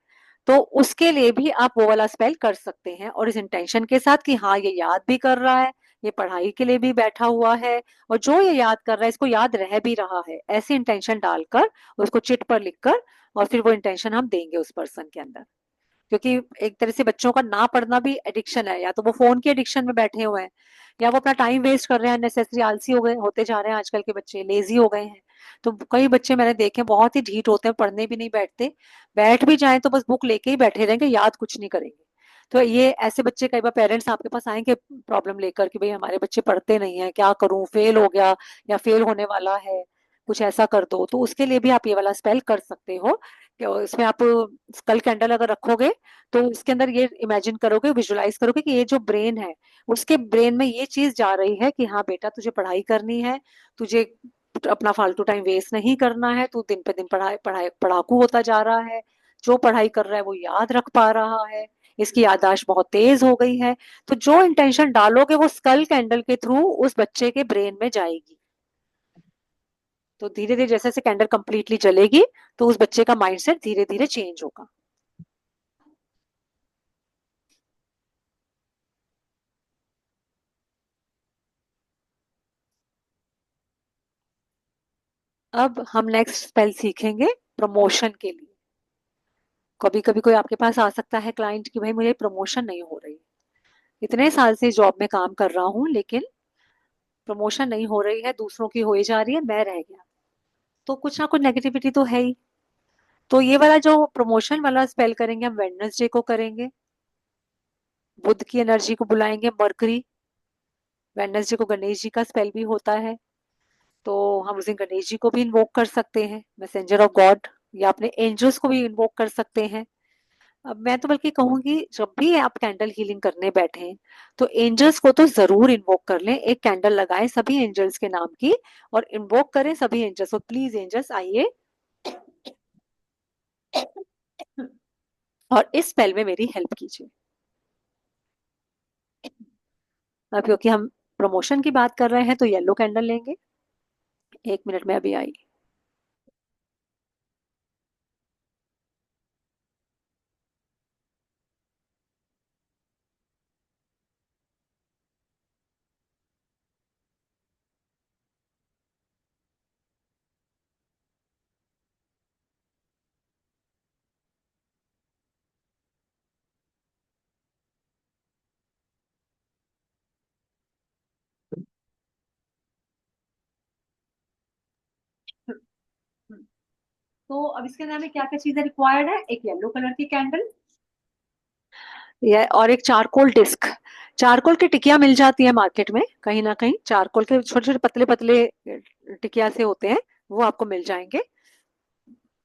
A: तो उसके लिए भी आप वो वाला स्पेल कर सकते हैं, और इस इंटेंशन के साथ कि हाँ ये याद भी कर रहा है, ये पढ़ाई के लिए भी बैठा हुआ है, और जो ये याद कर रहा है इसको याद रह भी रहा है, ऐसी इंटेंशन डालकर उसको चिट पर लिखकर, और फिर वो इंटेंशन हम देंगे उस पर्सन के अंदर। क्योंकि एक तरह से बच्चों का ना पढ़ना भी एडिक्शन है, या तो वो फोन की एडिक्शन में बैठे हुए हैं, या वो अपना टाइम वेस्ट कर रहे हैं, नेसेसरी आलसी हो गए होते जा रहे हैं, आजकल के बच्चे लेजी हो गए हैं। तो कई बच्चे मैंने देखे बहुत ही ढीठ होते हैं, पढ़ने भी नहीं बैठते, बैठ भी जाएं तो बस बुक लेके ही बैठे रहेंगे, याद कुछ नहीं करेंगे। तो ये ऐसे बच्चे कई बार पेरेंट्स आपके पास आएंगे प्रॉब्लम लेकर, कि भाई हमारे बच्चे पढ़ते नहीं है, क्या करूं, फेल हो गया या फेल होने वाला है, कुछ ऐसा कर दो। तो उसके लिए भी आप ये वाला स्पेल कर सकते हो, कि इसमें आप स्कल कैंडल अगर रखोगे तो इसके अंदर ये इमेजिन करोगे, विजुलाइज करोगे कि ये जो ब्रेन है उसके ब्रेन में ये चीज जा रही है कि हाँ बेटा तुझे पढ़ाई करनी है, तुझे अपना फालतू टाइम वेस्ट नहीं करना है, तू दिन पे दिन पढ़ाई पढ़ाई पढ़ाकू होता जा रहा है, जो पढ़ाई कर रहा है वो याद रख पा रहा है, इसकी याददाश्त बहुत तेज हो गई है। तो जो इंटेंशन डालोगे वो स्कल कैंडल के थ्रू उस बच्चे के ब्रेन में जाएगी। तो धीरे धीरे जैसे जैसे कैंडल कंप्लीटली जलेगी तो उस बच्चे का माइंडसेट धीरे धीरे चेंज होगा। अब हम नेक्स्ट स्पेल सीखेंगे प्रमोशन के लिए। कभी कभी कोई आपके पास आ सकता है क्लाइंट कि भाई मुझे प्रमोशन नहीं हो रही, इतने साल से जॉब में काम कर रहा हूँ लेकिन प्रमोशन नहीं हो रही है, दूसरों की हो ही जा रही है, मैं रह गया। तो कुछ ना कुछ नेगेटिविटी तो है ही। तो ये वाला जो प्रमोशन वाला स्पेल करेंगे हम वेडनेसडे को करेंगे। बुध की एनर्जी को बुलाएंगे, मरकरी। वेडनेसडे को गणेश जी का स्पेल भी होता है, तो हम उस दिन गणेश जी को भी इन्वोक कर सकते हैं, मैसेंजर ऑफ गॉड, या अपने एंजल्स को भी इन्वोक कर सकते हैं। अब मैं तो बल्कि कहूंगी जब भी आप कैंडल हीलिंग करने बैठे तो एंजल्स को तो जरूर इन्वोक कर लें, एक कैंडल लगाएं सभी एंजल्स के नाम की और इन्वोक करें सभी एंजल्स को, प्लीज एंजल्स आइए और इस स्पेल में मेरी हेल्प कीजिए। अब क्योंकि हम प्रमोशन की बात कर रहे हैं तो येलो कैंडल लेंगे। 1 मिनट में अभी आई। तो अब इसके अंदर में क्या क्या चीजें रिक्वायर्ड है, एक येलो कलर की कैंडल या और एक चारकोल डिस्क। चारकोल की टिकिया मिल जाती है मार्केट में कहीं ना कहीं, चारकोल के छोटे छोटे पतले पतले टिकिया से होते हैं, वो आपको मिल जाएंगे।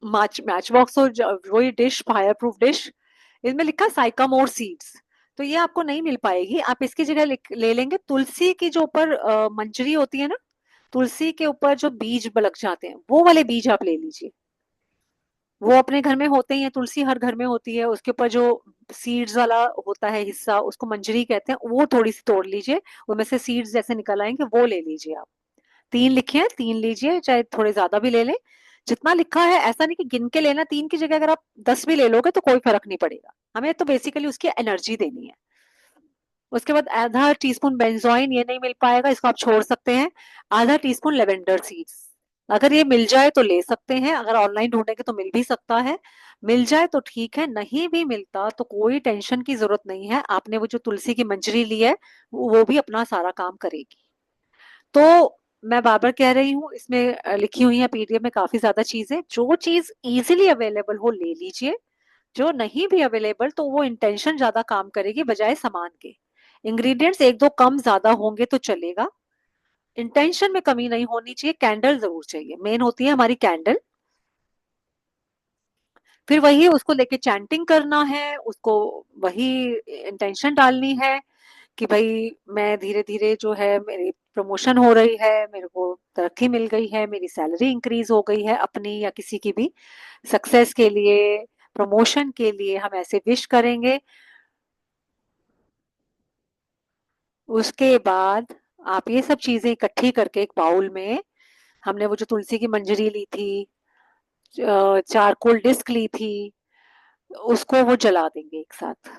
A: मैच बॉक्स और वही डिश, फायर प्रूफ डिश, इसमें लिखा साइकामोर सीड्स, तो ये आपको नहीं मिल पाएगी। आप इसकी जगह ले लेंगे तुलसी की जो ऊपर मंजरी होती है ना, तुलसी के ऊपर जो बीज लग जाते हैं वो वाले बीज आप ले लीजिए। वो अपने घर में होते ही हैं, तुलसी हर घर में होती है, उसके ऊपर जो सीड्स वाला होता है हिस्सा उसको मंजरी कहते हैं, वो थोड़ी सी तोड़ लीजिए, उनमें से सीड्स जैसे निकल आएंगे वो ले लीजिए आप। 3 लिखे हैं, 3 लीजिए, चाहे थोड़े ज्यादा भी ले लें, जितना लिखा है ऐसा नहीं कि गिन के लेना, 3 की जगह अगर आप 10 भी ले लोगे तो कोई फर्क नहीं पड़ेगा, हमें तो बेसिकली उसकी एनर्जी देनी है। उसके बाद आधा टीस्पून बेंजोइन, ये नहीं मिल पाएगा, इसको आप छोड़ सकते हैं। आधा टीस्पून लेवेंडर सीड्स, अगर ये मिल जाए तो ले सकते हैं, अगर ऑनलाइन ढूंढेंगे तो मिल भी सकता है। मिल जाए तो ठीक है, नहीं भी मिलता तो कोई टेंशन की जरूरत नहीं है, आपने वो जो तुलसी की मंजरी ली है वो भी अपना सारा काम करेगी। तो मैं बार बार कह रही हूँ, इसमें लिखी हुई है पीडीएफ में काफी ज्यादा चीजें, जो चीज इजीली अवेलेबल हो ले लीजिए, जो नहीं भी अवेलेबल तो वो इंटेंशन ज्यादा काम करेगी बजाय सामान के। इंग्रेडिएंट्स एक दो कम ज्यादा होंगे तो चलेगा, इंटेंशन में कमी नहीं होनी चाहिए, कैंडल जरूर चाहिए, मेन होती है हमारी कैंडल। फिर वही उसको लेके चैंटिंग करना है, उसको वही इंटेंशन डालनी है कि भाई मैं धीरे धीरे जो है मेरी प्रमोशन हो रही है, मेरे को तरक्की मिल गई है, मेरी सैलरी इंक्रीज हो गई है, अपनी या किसी की भी सक्सेस के लिए, प्रमोशन के लिए हम ऐसे विश करेंगे। उसके बाद आप ये सब चीजें इकट्ठी करके एक बाउल में, हमने वो जो तुलसी की मंजरी ली थी, चारकोल डिस्क ली थी, उसको वो जला देंगे एक साथ,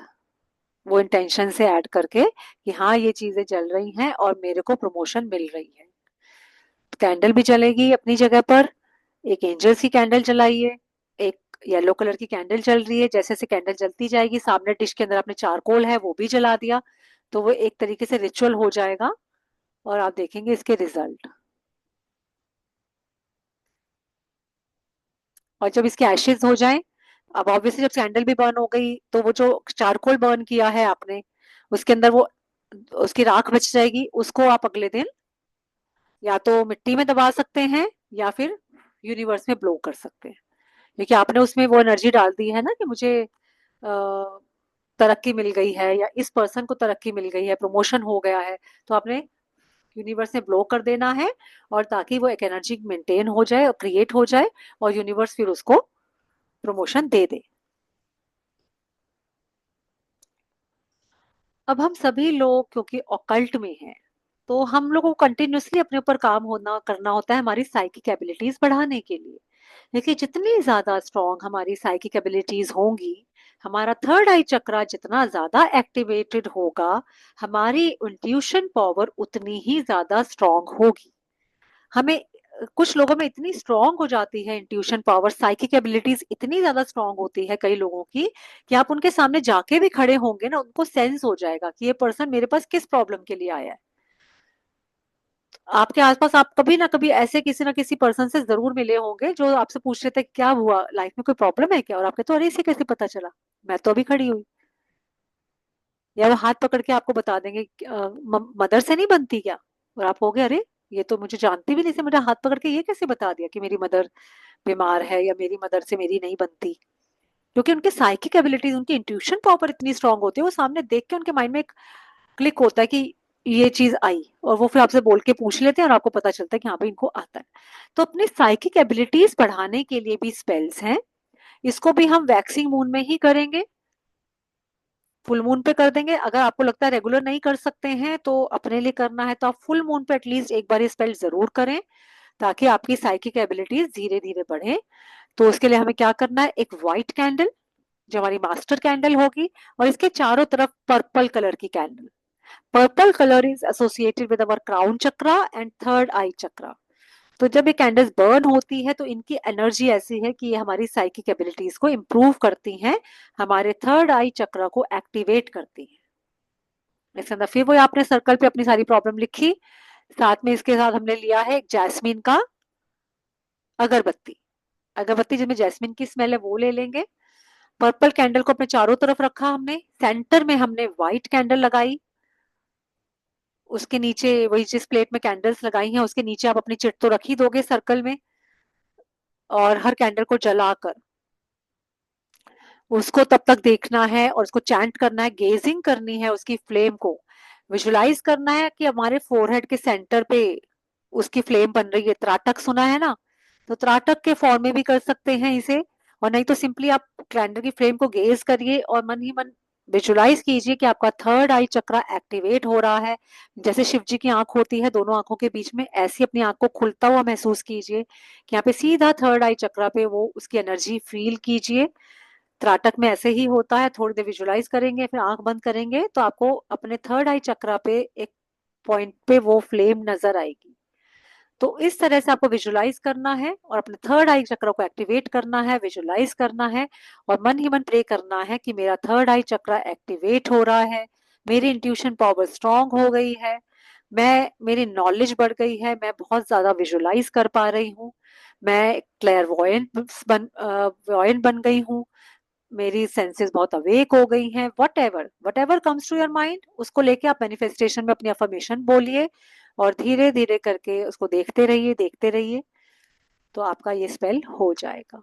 A: वो इंटेंशन से ऐड करके कि हाँ ये चीजें जल रही हैं और मेरे को प्रमोशन मिल रही है। कैंडल भी जलेगी अपनी जगह पर, एक एंजल्स की कैंडल जलाइए, एक येलो कलर की कैंडल जल रही है, जैसे जैसे कैंडल जलती जाएगी सामने डिश के अंदर आपने चारकोल है वो भी जला दिया, तो वो एक तरीके से रिचुअल हो जाएगा और आप देखेंगे इसके रिजल्ट। और जब इसके एशेज हो जाएं, अब ऑब्वियसली जब कैंडल भी बर्न हो गई तो वो जो चारकोल बर्न किया है आपने उसके अंदर वो उसकी राख बच जाएगी, उसको आप अगले दिन या तो मिट्टी में दबा सकते हैं या फिर यूनिवर्स में ब्लो कर सकते हैं, क्योंकि आपने उसमें वो एनर्जी डाल दी है ना कि मुझे तरक्की मिल गई है या इस पर्सन को तरक्की मिल गई है, प्रमोशन हो गया है, तो आपने यूनिवर्स में ब्लो कर देना है, और ताकि वो एक एनर्जी मेंटेन हो जाए और क्रिएट हो जाए और यूनिवर्स फिर उसको प्रमोशन दे दे। अब हम सभी लोग क्योंकि ऑकल्ट में हैं, तो हम लोगों को कंटिन्यूअसली अपने ऊपर काम होना करना होता है हमारी साइकिक एबिलिटीज बढ़ाने के लिए। देखिए, जितनी ज्यादा स्ट्रांग हमारी साइकिक एबिलिटीज होंगी, हमारा थर्ड आई चक्रा जितना ज्यादा एक्टिवेटेड होगा, हमारी इंट्यूशन पावर उतनी ही ज्यादा स्ट्रांग होगी। हमें कुछ लोगों में इतनी स्ट्रांग हो जाती है इंट्यूशन पावर, साइकिक एबिलिटीज इतनी ज्यादा स्ट्रांग होती है कई लोगों की, कि आप उनके सामने जाके भी खड़े होंगे ना, उनको सेंस हो जाएगा कि ये पर्सन मेरे पास किस प्रॉब्लम के लिए आया है। आपके आसपास आप कभी ना कभी ऐसे किसी ना किसी पर्सन से जरूर मिले होंगे जो आपसे पूछ रहे थे क्या हुआ, लाइफ में कोई प्रॉब्लम है क्या, और आपके तो अरे इसे कैसे पता चला, मैं तो अभी खड़ी हुई। या वो हाथ पकड़ के आपको बता देंगे मदर से नहीं बनती क्या, और आप कहोगे अरे ये तो मुझे जानती भी नहीं थी, मुझे हाथ पकड़ के ये कैसे बता दिया कि मेरी मदर बीमार है या मेरी मदर से मेरी नहीं बनती। क्योंकि उनके साइकिक एबिलिटीज, उनकी इंट्यूशन पावर इतनी स्ट्रांग होती है, वो सामने देख के उनके माइंड में एक क्लिक होता है कि ये चीज आई, और वो फिर आपसे बोल के पूछ लेते हैं और आपको पता चलता है कि हाँ भाई इनको आता है। तो अपनी साइकिक एबिलिटीज बढ़ाने के लिए भी स्पेल्स हैं। इसको भी हम वैक्सिंग मून में ही करेंगे, फुल मून पे कर देंगे। अगर आपको लगता है रेगुलर नहीं कर सकते हैं तो अपने लिए करना है, तो आप फुल मून पे एटलीस्ट एक बार ये स्पेल जरूर करें, ताकि आपकी साइकिक एबिलिटीज धीरे धीरे बढ़े। तो उसके लिए हमें क्या करना है, एक व्हाइट कैंडल जो हमारी मास्टर कैंडल होगी, और इसके चारों तरफ पर्पल कलर की candle. Purple colour is associated with our crown chakra and third eye chakra. तो जब ये कैंडल्स बर्न होती है तो इनकी एनर्जी ऐसी है कि ये हमारी साइकिक एबिलिटीज को इम्प्रूव करती हैं, हमारे थर्ड आई चक्र को एक्टिवेट करती हैं। इसके अंदर फिर वो आपने सर्कल पे अपनी सारी प्रॉब्लम लिखी, साथ में इसके साथ हमने लिया है एक जैस्मिन का अगरबत्ती। अगरबत्ती जिसमें जैस्मिन की स्मेल है वो ले लेंगे। पर्पल कैंडल को अपने चारों तरफ रखा हमने, सेंटर में हमने व्हाइट कैंडल लगाई। उसके नीचे वही जिस प्लेट में कैंडल्स लगाई हैं उसके नीचे आप अपनी चिट तो रख ही दोगे सर्कल में, और हर कैंडल को जलाकर उसको तब तक देखना है और उसको चैंट करना है, गेजिंग करनी है उसकी फ्लेम को, विजुलाइज करना है कि हमारे फोरहेड के सेंटर पे उसकी फ्लेम बन रही है। त्राटक सुना है ना, तो त्राटक के फॉर्म में भी कर सकते हैं इसे, और नहीं तो सिंपली आप कैलेंडर की फ्लेम को गेज करिए और मन ही मन विजुलाइज कीजिए कि आपका थर्ड आई चक्रा एक्टिवेट हो रहा है। जैसे शिव जी की आंख होती है दोनों आंखों के बीच में, ऐसी अपनी आंख को खुलता हुआ महसूस कीजिए कि यहाँ पे सीधा थर्ड आई चक्रा पे वो उसकी एनर्जी फील कीजिए। त्राटक में ऐसे ही होता है, थोड़ी देर विजुलाइज करेंगे फिर आंख बंद करेंगे तो आपको अपने थर्ड आई चक्रा पे एक पॉइंट पे वो फ्लेम नजर आएगी। तो इस तरह से आपको विजुलाइज करना है और अपने थर्ड आई चक्र को एक्टिवेट करना है, विजुलाइज करना है, और मन ही मन प्रे करना है कि मेरा थर्ड आई चक्र एक्टिवेट हो रहा है, मेरी इंट्यूशन पावर स्ट्रांग हो गई है, मैं मेरी नॉलेज बढ़ गई है, मैं बहुत ज्यादा विजुलाइज कर पा रही हूँ, मैं क्लेयरवॉयंट वॉयंट बन गई हूँ, मेरी सेंसेस बहुत अवेक हो गई हैं। Whatever comes to your mind उसको लेके आप मैनिफेस्टेशन में अपनी अफर्मेशन बोलिए, और धीरे धीरे करके उसको देखते रहिए, तो आपका ये स्पेल हो जाएगा।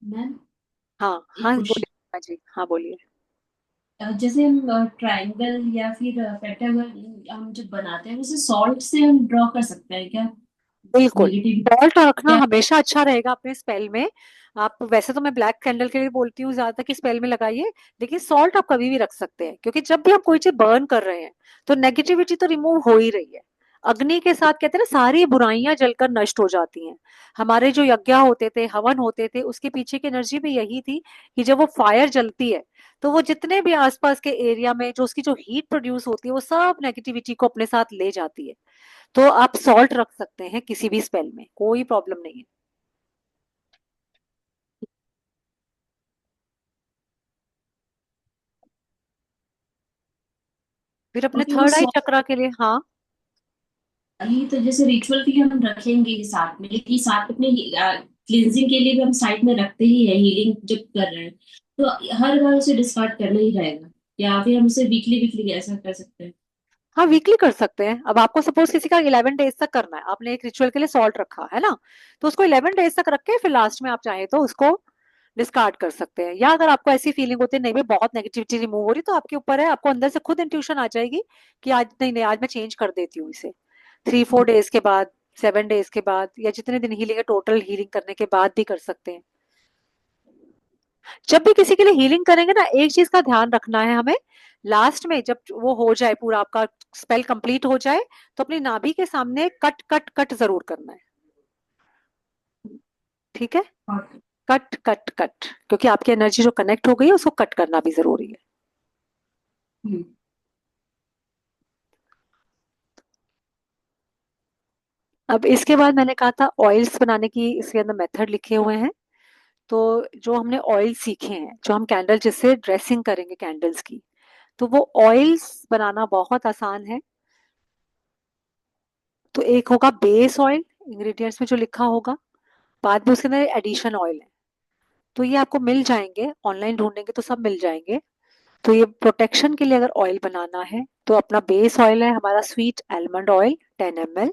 D: मैम,
A: हाँ
D: एक
A: हाँ
D: क्वेश्चन।
A: बोलिए हाँ जी, हाँ बोलिए।
D: जैसे हम ट्रायंगल या फिर पेंटागन हम जब बनाते हैं वैसे सॉल्ट से हम ड्रॉ कर सकते हैं क्या?
A: बिल्कुल,
D: नेगेटिव
A: सॉल्ट रखना
D: क्या?
A: हमेशा अच्छा रहेगा अपने स्पेल में। आप वैसे तो मैं ब्लैक कैंडल के लिए बोलती हूँ ज्यादा कि स्पेल में लगाइए, लेकिन सॉल्ट आप कभी भी रख सकते हैं, क्योंकि जब भी हम कोई चीज बर्न कर रहे हैं तो नेगेटिविटी तो रिमूव हो ही रही है। अग्नि के साथ कहते हैं ना, सारी बुराइयां जलकर नष्ट हो जाती हैं। हमारे जो यज्ञ होते थे, हवन होते थे, उसके पीछे की एनर्जी भी यही थी कि जब वो फायर जलती है तो वो जितने भी आसपास के एरिया में जो उसकी जो हीट प्रोड्यूस होती है वो सब नेगेटिविटी को अपने साथ ले जाती है। तो आप सॉल्ट रख सकते हैं किसी भी स्पेल में, कोई प्रॉब्लम नहीं है। फिर अपने
D: ओके, वो
A: थर्ड आई
D: सॉल्ट
A: चक्रा के लिए, हाँ
D: ही तो जैसे रिचुअल के लिए हम रखेंगे ही साथ में, लेकिन साथ में क्लींजिंग के लिए भी हम साइड में रखते ही है, हीलिंग जब कर रहे हैं तो हर बार उसे डिस्कार्ड करना ही रहेगा, या फिर हम उसे वीकली वीकली ऐसा कर सकते हैं?
A: हाँ वीकली कर सकते हैं। अब आपको सपोज किसी का 11 डेज तक करना है, आपने एक रिचुअल के लिए सॉल्ट रखा है ना, तो उसको 11 डेज तक रख के फिर लास्ट में आप चाहे तो उसको डिस्कार्ड कर सकते हैं। या अगर आपको ऐसी फीलिंग होती है नहीं भाई बहुत नेगेटिविटी रिमूव हो रही, तो आपके ऊपर है, आपको अंदर से खुद इंट्यूशन आ जाएगी कि आज नहीं नहीं आज मैं चेंज कर देती हूँ इसे। 3-4 डेज के बाद, 7 डेज के बाद, या जितने दिन हीलिंग है टोटल हीलिंग करने के बाद भी कर सकते हैं। जब भी किसी के लिए हीलिंग करेंगे ना, एक चीज का ध्यान रखना है हमें, लास्ट में जब वो हो जाए पूरा आपका स्पेल कंप्लीट हो जाए, तो अपनी नाभि के सामने कट कट कट जरूर करना है। ठीक है,
D: और
A: कट कट कट, क्योंकि आपकी एनर्जी जो कनेक्ट हो गई है उसको कट करना भी जरूरी है।
D: हम्म,
A: अब इसके बाद मैंने कहा था ऑयल्स बनाने की, इसके अंदर मेथड लिखे हुए हैं। तो जो हमने ऑयल सीखे हैं, जो हम कैंडल जिससे ड्रेसिंग करेंगे कैंडल्स की, तो वो ऑयल्स बनाना बहुत आसान है। तो एक होगा बेस ऑयल, इंग्रेडिएंट्स में जो लिखा होगा, बाद में उसके अंदर एडिशन ऑयल है, तो ये आपको मिल जाएंगे, ऑनलाइन ढूंढेंगे तो सब मिल जाएंगे। तो ये प्रोटेक्शन के लिए अगर ऑयल बनाना है, तो अपना बेस ऑयल है हमारा स्वीट आलमंड ऑयल 10 ml।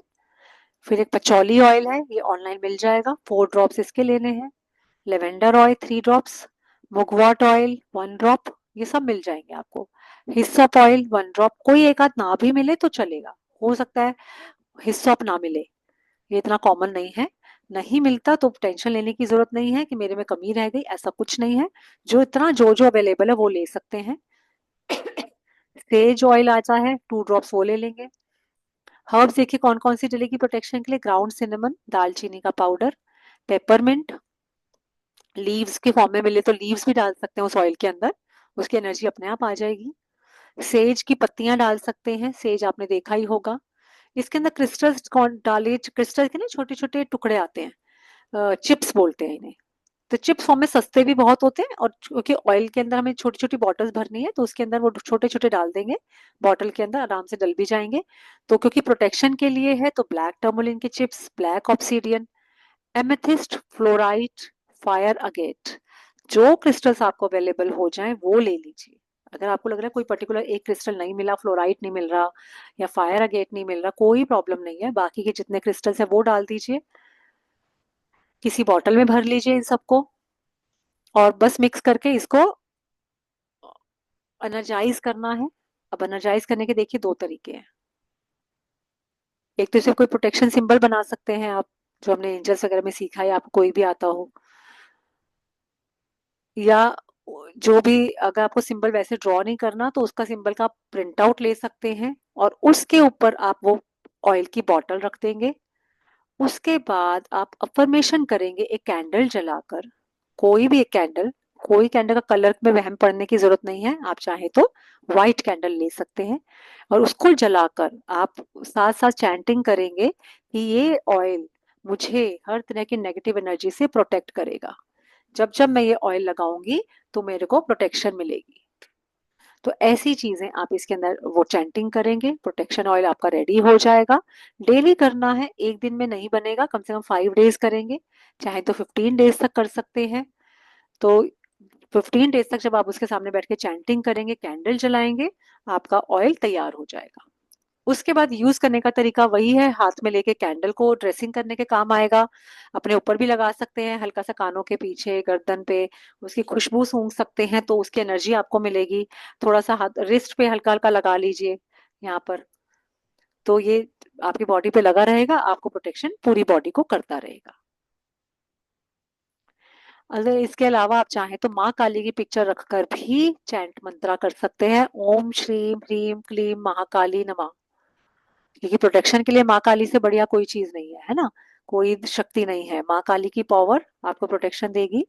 A: फिर एक पचौली ऑयल है, ये ऑनलाइन मिल जाएगा, 4 ड्रॉप्स इसके लेने हैं। Lavender oil 3 drops, mugwort oil 1 drop, ये सब मिल जाएंगे आपको। हिस्सोप ऑयल 1 ड्रॉप, कोई एक आध ना भी मिले तो चलेगा, हो सकता है हिस्सोप ना मिले, ये इतना कॉमन नहीं है। नहीं मिलता तो टेंशन लेने की जरूरत नहीं है कि मेरे में कमी रह गई, ऐसा कुछ नहीं है। जो इतना जो जो अवेलेबल है वो ले सकते हैं। सेज ऑयल आता है 2 ड्रॉप्स, वो ले लेंगे। हर्ब्स देखिए कौन कौन सी डलेगी प्रोटेक्शन के लिए, ग्राउंड सिनेमन, दालचीनी का पाउडर, पेपरमिंट, लीव्स के फॉर्म में मिले तो लीव्स भी डाल सकते हैं उस ऑयल के अंदर, उसकी एनर्जी अपने आप आ जाएगी। सेज की पत्तियां डाल सकते हैं, सेज आपने देखा ही होगा। इसके अंदर क्रिस्टल्स कौन डाले, क्रिस्टल के ना छोटे छोटे टुकड़े आते हैं, चिप्स बोलते हैं इन्हें। तो चिप्स फॉर्म में सस्ते भी बहुत होते हैं, और क्योंकि ऑयल के अंदर हमें छोटी छोटी बॉटल्स भरनी है, तो उसके अंदर वो छोटे छोटे डाल देंगे, बॉटल के अंदर आराम से डल भी जाएंगे। तो क्योंकि प्रोटेक्शन के लिए है, तो ब्लैक टर्मोलिन के chips, black obsidian, amethyst, fluorite, fire agate, जो क्रिस्टल्स आपको अवेलेबल हो जाए वो ले लीजिए। अगर आपको लग रहा है कोई पर्टिकुलर एक क्रिस्टल नहीं मिला, फ्लोराइट नहीं मिल रहा या फायर अगेट नहीं मिल रहा, कोई प्रॉब्लम नहीं है, बाकी के जितने क्रिस्टल्स है वो डाल दीजिए, किसी बॉटल में भर लीजिए इन सबको, और बस मिक्स करके इसको एनर्जाइज करना है। अब एनर्जाइज करने के देखिए 2 तरीके हैं। एक तो सिर्फ कोई प्रोटेक्शन सिंबल बना सकते हैं आप, जो हमने एंजल्स वगैरह में सीखा है, आपको कोई भी आता हो, या जो भी, अगर आपको सिंबल वैसे ड्रॉ नहीं करना तो उसका सिंबल का आप प्रिंट आउट ले सकते हैं, और उसके ऊपर आप वो ऑयल की बॉटल रख देंगे। उसके बाद आप अफर्मेशन करेंगे एक कैंडल जलाकर, कोई भी एक कैंडल, कोई कैंडल का कलर में वहम पड़ने की जरूरत नहीं है, आप चाहे तो व्हाइट कैंडल ले सकते हैं, और उसको जलाकर आप साथ साथ चैंटिंग करेंगे कि ये ऑयल मुझे हर तरह की नेगेटिव एनर्जी से प्रोटेक्ट करेगा, जब जब मैं ये ऑयल लगाऊंगी तो मेरे को प्रोटेक्शन मिलेगी। तो ऐसी चीजें आप इसके अंदर वो चैंटिंग करेंगे, प्रोटेक्शन ऑयल आपका रेडी हो जाएगा। डेली करना है, एक दिन में नहीं बनेगा, कम से कम 5 डेज करेंगे, चाहे तो 15 डेज तक कर सकते हैं। तो 15 डेज तक जब आप उसके सामने बैठ के चैंटिंग करेंगे, कैंडल जलाएंगे, आपका ऑयल तैयार हो जाएगा। उसके बाद यूज करने का तरीका वही है, हाथ में लेके कैंडल को ड्रेसिंग करने के काम आएगा, अपने ऊपर भी लगा सकते हैं, हल्का सा कानों के पीछे, गर्दन पे, उसकी खुशबू सूंघ सकते हैं तो उसकी एनर्जी आपको मिलेगी। थोड़ा सा हाथ रिस्ट पे हल्का हल्का लगा लीजिए यहाँ पर, तो ये आपकी बॉडी पे लगा रहेगा, आपको प्रोटेक्शन पूरी बॉडी को करता रहेगा। अगर इसके अलावा आप चाहें तो माँ काली की पिक्चर रखकर भी चैंट मंत्रा कर सकते हैं, ओम श्रीम ह्रीम क्लीम महाकाली नमः, क्योंकि प्रोटेक्शन के लिए माँ काली से बढ़िया कोई चीज नहीं है ना, कोई शक्ति नहीं है। माँ काली की पावर आपको प्रोटेक्शन देगी।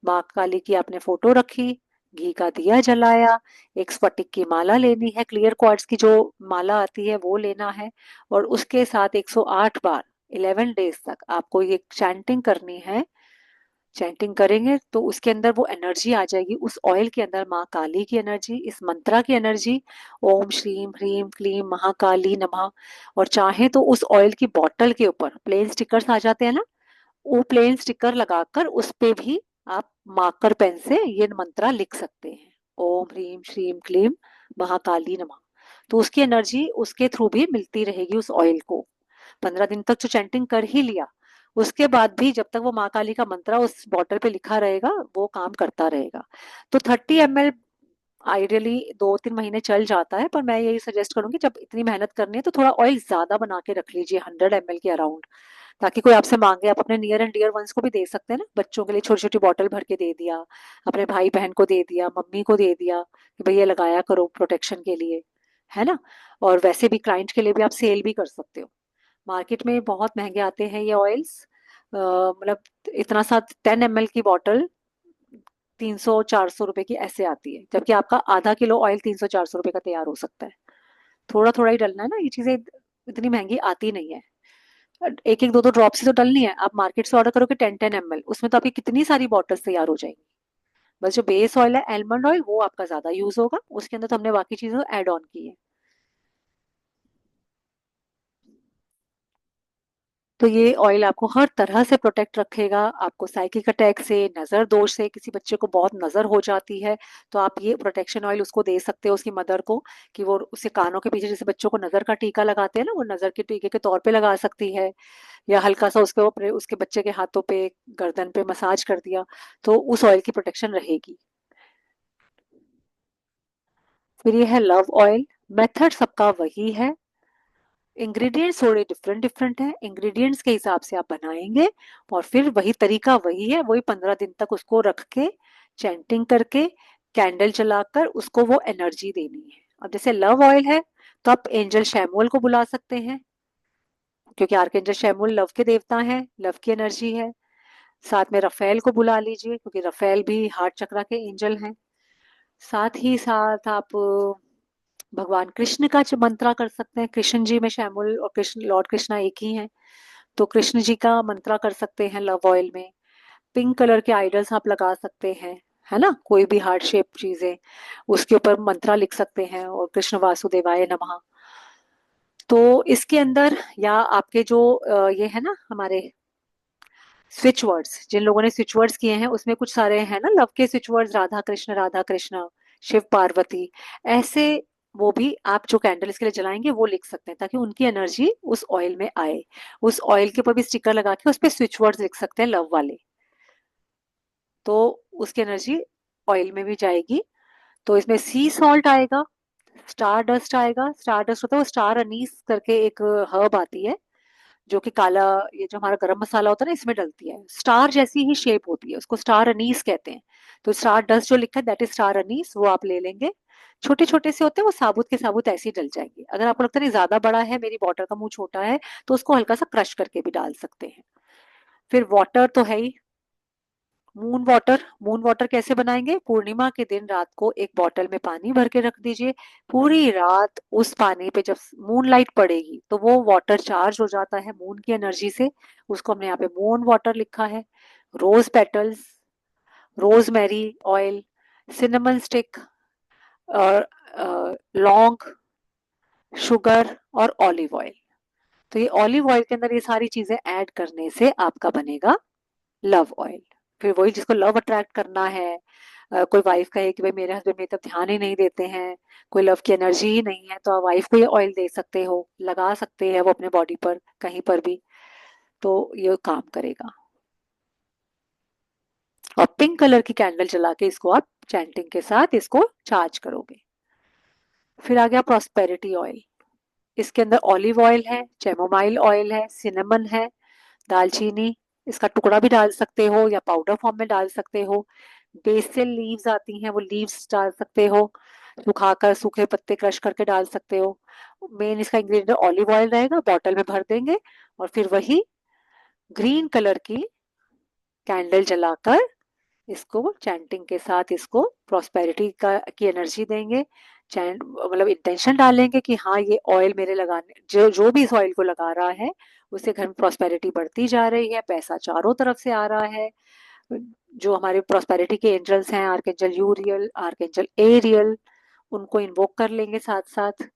A: माँ काली की आपने फोटो रखी, घी का दिया जलाया, एक स्फटिक की माला लेनी है, क्लियर क्वार्ट्ज की जो माला आती है वो लेना है, और उसके साथ 108 बार 11 डेज तक आपको ये चैंटिंग करनी है। चैंटिंग करेंगे तो उसके अंदर वो एनर्जी आ जाएगी, उस ऑयल के अंदर माँ काली की एनर्जी, इस मंत्रा की एनर्जी, ओम श्रीम ह्रीम क्लीम महाकाली नमः। और चाहे तो उस ऑयल की बॉटल के ऊपर प्लेन स्टिकर्स आ जाते हैं ना, वो प्लेन स्टिकर लगाकर उस पे भी आप मार्कर पेन से ये मंत्रा लिख सकते हैं, ओम ह्रीम श्रीम क्लीम महाकाली नमः। तो उसकी एनर्जी उसके थ्रू भी मिलती रहेगी उस ऑयल को। 15 दिन तक जो चैंटिंग कर ही लिया, उसके बाद भी जब तक वो माँ काली का मंत्र उस बॉटल पे लिखा रहेगा वो काम करता रहेगा। तो 30 ml आइडियली 2-3 महीने चल जाता है, पर मैं यही सजेस्ट करूंगी जब इतनी मेहनत करनी है तो थोड़ा ऑयल ज्यादा बना के रख लीजिए, 100 ml के अराउंड, ताकि कोई आपसे मांगे आप अपने नियर एंड डियर वंस को भी दे सकते हैं ना, बच्चों के लिए छोटी छोटी बॉटल भर के दे दिया, अपने भाई बहन को दे दिया, मम्मी को दे दिया कि भैया लगाया करो प्रोटेक्शन के लिए, है ना। और वैसे भी क्लाइंट के लिए भी आप सेल भी कर सकते हो। मार्केट में बहुत महंगे आते हैं ये ऑयल्स, मतलब इतना सा 10 ml की बॉटल 300-400 रुपए की ऐसे आती है, जबकि आपका आधा किलो ऑयल 300-400 रुपए का तैयार हो सकता है। थोड़ा थोड़ा ही डलना है ना, ये चीजें इतनी महंगी आती नहीं है। एक एक दो दो ड्रॉप से तो डलनी है। आप मार्केट से ऑर्डर करोगे 10-10 ml, उसमें तो आपकी कितनी सारी बॉटल्स तैयार हो जाएंगी। बस जो बेस ऑयल है एलमंड ऑयल वो आपका ज्यादा यूज होगा, उसके अंदर तो हमने बाकी चीजें ऐड ऑन की है। तो ये ऑयल आपको हर तरह से प्रोटेक्ट रखेगा, आपको साइकिक अटैक से, नजर दोष से, किसी बच्चे को बहुत नजर हो जाती है तो आप ये प्रोटेक्शन ऑयल उसको दे सकते हो, उसकी मदर को, कि वो उसके कानों के पीछे जैसे बच्चों को नजर का टीका लगाते हैं ना, वो नजर के टीके के तौर पे लगा सकती है, या हल्का सा उसके ऊपर उसके बच्चे के हाथों पे, गर्दन पे मसाज कर दिया, तो उस ऑयल की प्रोटेक्शन रहेगी। फिर ये है लव ऑयल। मेथड सबका वही है, इंग्रेडिएंट्स थोड़े डिफरेंट डिफरेंट हैं, इंग्रेडिएंट्स के हिसाब से आप बनाएंगे, और फिर वही तरीका वही है, वही 15 दिन तक उसको रख के चैंटिंग करके कैंडल जलाकर उसको वो एनर्जी देनी है। अब जैसे लव ऑयल है तो आप एंजल शैमुअल को बुला सकते हैं, क्योंकि आर्कएंजल शैमुअल लव के देवता हैं, लव की एनर्जी है। साथ में रफेल को बुला लीजिए, क्योंकि रफेल भी हार्ट चक्रा के एंजल हैं। साथ ही साथ आप भगवान कृष्ण का मंत्रा कर सकते हैं, कृष्ण जी में शैमुल और कृष्ण लॉर्ड कृष्णा एक ही हैं, तो कृष्ण जी का मंत्रा कर सकते हैं लव ऑयल में। पिंक कलर के आइडल्स आप लगा सकते हैं, है ना, कोई भी हार्ट शेप चीजें उसके ऊपर मंत्रा लिख सकते हैं, और कृष्ण वासुदेवाय नमः। तो इसके अंदर या आपके जो ये है ना हमारे स्विच वर्ड्स, जिन लोगों ने स्विच वर्ड्स किए हैं उसमें कुछ सारे हैं ना लव के स्विच वर्ड्स, राधा कृष्ण, शिव पार्वती, ऐसे वो भी आप जो कैंडल इसके लिए जलाएंगे वो लिख सकते हैं, ताकि उनकी एनर्जी उस ऑयल में आए। उस ऑयल के ऊपर भी स्टिकर लगा के उस पर स्विच वर्ड्स लिख सकते हैं लव वाले, तो उसकी एनर्जी ऑयल में भी जाएगी। तो इसमें सी सॉल्ट आएगा, स्टार डस्ट आएगा, स्टार डस्ट होता है वो स्टार अनीस करके एक हर्ब आती है, जो कि काला, ये जो हमारा गरम मसाला होता है ना इसमें डलती है, स्टार जैसी ही शेप होती है, उसको स्टार अनीस कहते हैं। तो स्टार डस्ट जो लिखा है दैट इज स्टार अनीस, वो आप ले लेंगे। छोटे छोटे से होते हैं वो, साबुत के साबुत ऐसे ही डल जाएंगे। अगर आपको लगता है नहीं ज्यादा बड़ा है, मेरी बॉटल का मुंह छोटा है, तो उसको हल्का सा क्रश करके भी डाल सकते हैं। फिर वाटर तो है ही, मून वाटर। मून वाटर कैसे बनाएंगे, पूर्णिमा के दिन रात को एक बॉटल में पानी भर के रख दीजिए, पूरी रात उस पानी पे जब मून लाइट पड़ेगी तो वो वाटर चार्ज हो जाता है मून की एनर्जी से, उसको हमने यहाँ पे मून वाटर लिखा है। Rose petals, rosemary oil, cinnamon stick, और लौंग, शुगर और ऑलिव ऑयल। तो ये ऑलिव ऑयल के अंदर ये सारी चीजें ऐड करने से आपका बनेगा लव ऑयल। फिर वही जिसको लव अट्रैक्ट करना है, कोई वाइफ कहे कि भाई मेरे हस्बैंड मेरी तरफ ध्यान ही नहीं देते हैं, कोई लव की एनर्जी ही नहीं है, तो आप वाइफ को ये ऑयल दे सकते हो, लगा सकते हैं वो अपने बॉडी पर कहीं पर भी, तो ये काम करेगा। और पिंक कलर की कैंडल जला के इसको आप चैंटिंग के साथ इसको चार्ज करोगे। फिर आ गया प्रॉस्पेरिटी ऑयल। इसके अंदर ऑलिव ऑयल है, चेमोमाइल ऑयल है, सिनेमन है, दालचीनी, इसका टुकड़ा भी डाल सकते हो या पाउडर फॉर्म में डाल सकते हो। बेसिल लीव्स आती हैं, वो लीव्स डाल सकते हो, सुखाकर सूखे पत्ते क्रश करके डाल सकते हो। मेन इसका इंग्रेडिएंट ऑलिव ऑयल रहेगा, बॉटल में भर देंगे, और फिर वही ग्रीन कलर की कैंडल जलाकर इसको चैंटिंग के साथ इसको प्रॉस्पेरिटी का की एनर्जी देंगे। चैंट मतलब इंटेंशन डालेंगे कि हाँ ये ऑयल मेरे लगाने, जो जो भी इस ऑयल को लगा रहा है उससे घर में प्रॉस्पेरिटी बढ़ती जा रही है, पैसा चारों तरफ से आ रहा है। जो हमारे प्रॉस्पेरिटी के एंजल्स हैं, आर्कएंजल यूरियल, आर्कएंजल एरियल, उनको इन्वोक कर लेंगे साथ साथ।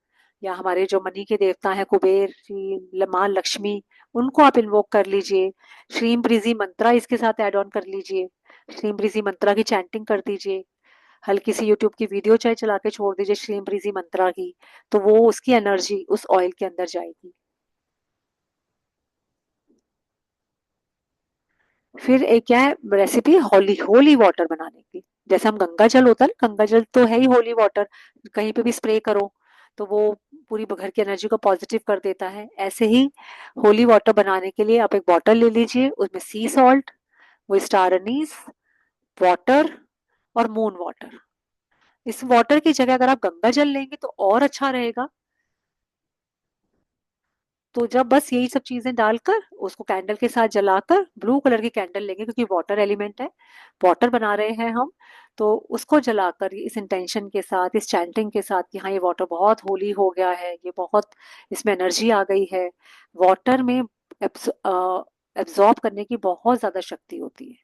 A: या हमारे जो मनी के देवता हैं कुबेर जी, माँ लक्ष्मी, उनको आप इन्वोक कर लीजिए। श्रीम प्रीजी मंत्रा इसके साथ ऐड ऑन कर लीजिए, श्रीम प्रीजी मंत्रा की चैंटिंग कर दीजिए। हल्की सी यूट्यूब की वीडियो चाहे चला के छोड़ दीजिए श्रीम प्रीजी मंत्रा की, तो वो उसकी एनर्जी उस ऑयल के अंदर जाएगी। फिर एक क्या है रेसिपी, होली होली वाटर बनाने की। जैसे हम गंगा जल होता है ना, गंगा जल तो है ही होली वाटर, कहीं पे भी स्प्रे करो तो वो पूरी घर की एनर्जी को पॉजिटिव कर देता है। ऐसे ही होली वाटर बनाने के लिए आप एक बॉटल ले लीजिए, उसमें सी सॉल्ट, वो स्टार अनीस वाटर और मून वाटर। इस वाटर की जगह अगर आप गंगा जल लेंगे तो और अच्छा रहेगा। तो जब बस यही सब चीजें डालकर उसको कैंडल के साथ जलाकर, ब्लू कलर की कैंडल लेंगे क्योंकि वाटर एलिमेंट है, वाटर बना रहे हैं हम, तो उसको जलाकर इस इंटेंशन के साथ, इस चैंटिंग के साथ कि हाँ ये वाटर बहुत होली हो गया है, ये बहुत इसमें एनर्जी आ गई है। वाटर में एब्जॉर्ब करने की बहुत ज्यादा शक्ति होती है।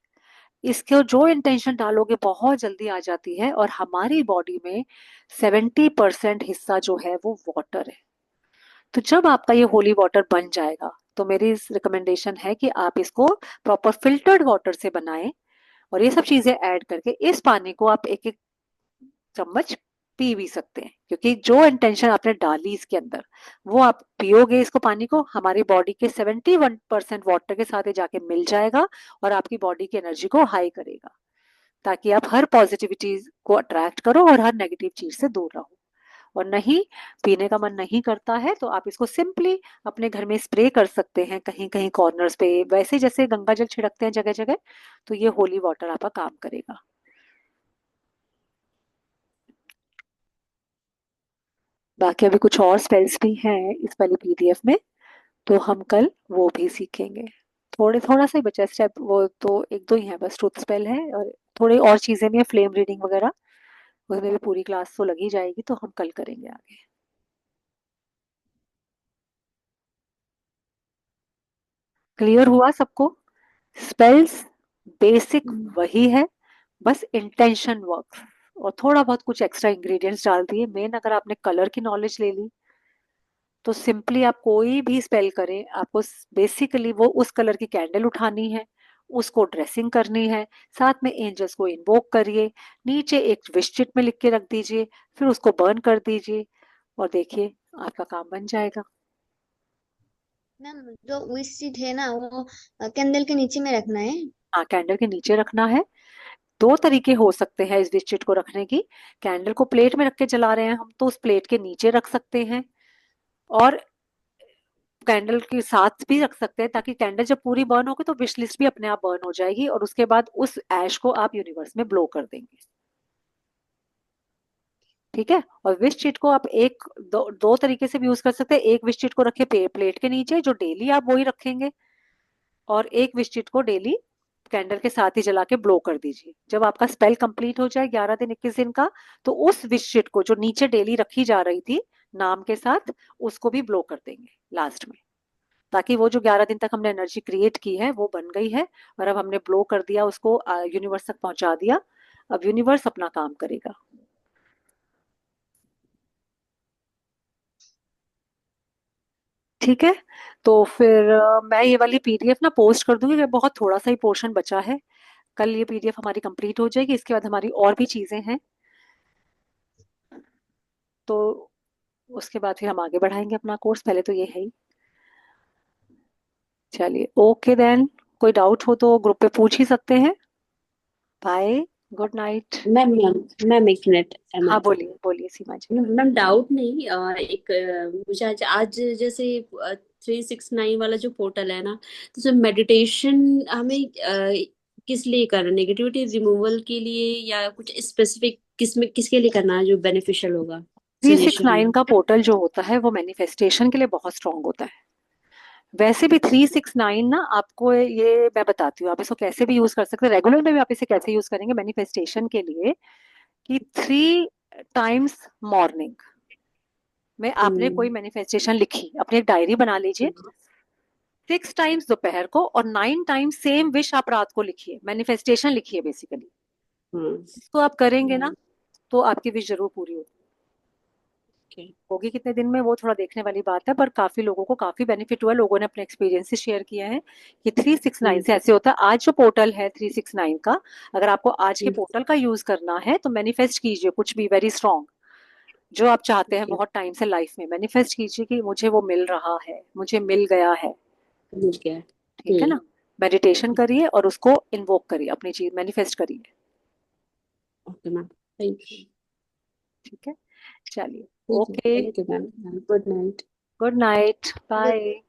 A: इसको जो इंटेंशन डालोगे बहुत जल्दी आ जाती है, और हमारी बॉडी में 70% हिस्सा जो है वो वाटर है। तो जब आपका ये होली वाटर बन जाएगा तो मेरी रिकमेंडेशन है कि आप इसको प्रॉपर फिल्टर्ड वाटर से बनाएं, और ये सब चीजें ऐड करके इस पानी को आप एक एक चम्मच पी भी सकते हैं, क्योंकि जो इंटेंशन आपने डाली इसके अंदर वो आप पियोगे, इसको पानी को हमारी बॉडी के 71% वाटर के साथ ये जाके मिल जाएगा और आपकी बॉडी की एनर्जी को हाई करेगा, ताकि आप हर पॉजिटिविटी को अट्रैक्ट करो और हर नेगेटिव चीज से दूर रहो। और नहीं पीने का मन नहीं करता है तो आप इसको सिंपली अपने घर में स्प्रे कर सकते हैं कहीं कहीं कॉर्नर्स पे, वैसे जैसे गंगा जल छिड़कते हैं जगह जगह, तो ये होली वाटर आपका काम करेगा। बाकी अभी कुछ और स्पेल्स भी हैं इस वाली पीडीएफ में, तो हम कल वो भी सीखेंगे। थोड़ा सा ही बचा स्टेप, वो तो एक दो ही है बस, ट्रूथ स्पेल है और थोड़ी और चीजें भी है, फ्लेम रीडिंग वगैरह, उसमें भी पूरी क्लास तो लगी जाएगी, तो हम कल करेंगे आगे। क्लियर हुआ सबको? स्पेल्स बेसिक वही है, बस इंटेंशन वर्क और थोड़ा बहुत कुछ एक्स्ट्रा इंग्रेडिएंट्स डाल दिए। मेन अगर आपने कलर की नॉलेज ले ली तो सिंपली आप कोई भी स्पेल करें, आपको बेसिकली वो उस कलर की कैंडल उठानी है, उसको ड्रेसिंग करनी है, साथ में एंजल्स को इन्वोक करिए, नीचे एक विश चिट में लिख के रख दीजिए, फिर उसको बर्न कर दीजिए और देखिए आपका काम बन जाएगा।
E: मैम जो विश शीट है ना वो कैंडल के नीचे में रखना है।
A: हाँ, कैंडल के नीचे रखना है। दो तरीके हो सकते हैं इस विश चिट को रखने की। कैंडल को प्लेट में रख के जला रहे हैं हम, तो उस प्लेट के नीचे रख सकते हैं, और कैंडल के साथ भी रख सकते हैं, ताकि कैंडल जब पूरी बर्न होगी तो विश लिस्ट भी अपने आप बर्न हो जाएगी, और उसके बाद उस ऐश को आप यूनिवर्स में ब्लो कर देंगे। ठीक है। और विश शीट को आप दो तरीके से भी यूज कर सकते हैं। एक विश शीट को रखे प्लेट के नीचे, जो डेली आप वही रखेंगे, और एक विश शीट को डेली कैंडल के साथ ही जला के ब्लो कर दीजिए। जब आपका स्पेल कंप्लीट हो जाए 11 दिन 21 दिन का, तो उस विश शीट को जो नीचे डेली रखी जा रही थी नाम के साथ, उसको भी ब्लो कर देंगे लास्ट में, ताकि वो जो 11 दिन तक हमने एनर्जी क्रिएट की है वो बन गई है, और अब हमने ब्लो कर दिया उसको, यूनिवर्स तक पहुंचा दिया। अब यूनिवर्स अपना काम करेगा। ठीक है। तो फिर मैं ये वाली पीडीएफ ना पोस्ट कर दूंगी, बहुत थोड़ा सा ही पोर्शन बचा है। कल ये पीडीएफ हमारी कंप्लीट हो जाएगी, इसके बाद हमारी और भी चीजें हैं, तो उसके बाद फिर हम आगे बढ़ाएंगे अपना कोर्स, पहले तो ये है ही। चलिए ओके देन, कोई डाउट हो तो ग्रुप पे पूछ ही सकते हैं। Bye, good night.
D: Ma'am ma'am ma'am एक मिनट
A: हाँ
D: मैम।
A: बोलिए बोलिए सीमा जी।
D: मैम डाउट नहीं, एक मुझे आज जैसे 369 वाला जो पोर्टल है ना, तो उसमें मेडिटेशन हमें किस लिए करना, नेगेटिविटी रिमूवल के लिए या कुछ स्पेसिफिक किसके लिए करना है जो बेनिफिशियल होगा?
A: थ्री सिक्स
D: सजेशन
A: नाइन
D: में।
A: का पोर्टल जो होता है वो मैनिफेस्टेशन के लिए बहुत स्ट्रांग होता है। वैसे भी 369 ना, आपको ये मैं बताती हूँ, आप इसको कैसे भी यूज कर सकते हैं, रेगुलर में भी आप इसे कैसे यूज करेंगे मैनिफेस्टेशन के लिए, कि 3 टाइम्स मॉर्निंग में आपने कोई मैनिफेस्टेशन लिखी, अपनी एक डायरी बना लीजिए, 6 टाइम्स दोपहर को, और 9 टाइम्स सेम विश आप रात को लिखिए, मैनिफेस्टेशन लिखिए बेसिकली।
D: हम्म।
A: इसको आप करेंगे ना तो आपकी विश जरूर पूरी होगी। होगी कितने दिन में वो थोड़ा देखने वाली बात है, पर काफी लोगों को काफी बेनिफिट हुआ, लोगों ने अपने एक्सपीरियंस शेयर किया है कि 369 से ऐसे होता है। आज जो पोर्टल है 369 का, अगर आपको आज के पोर्टल का यूज करना है तो मैनिफेस्ट कीजिए कुछ भी वेरी स्ट्रांग, जो आप चाहते हैं बहुत टाइम से लाइफ में, मैनिफेस्ट कीजिए कि मुझे वो मिल रहा है, मुझे मिल गया है।
D: मिल गया।
A: ठीक है ना। मेडिटेशन करिए और उसको इन्वोक करिए, अपनी चीज मैनिफेस्ट करिए।
F: Okay ma'am, thank you.
A: ठीक है, चलिए,
F: ठीक है,
A: okay,
F: thank you ma'am. Good night.
A: Good night, bye.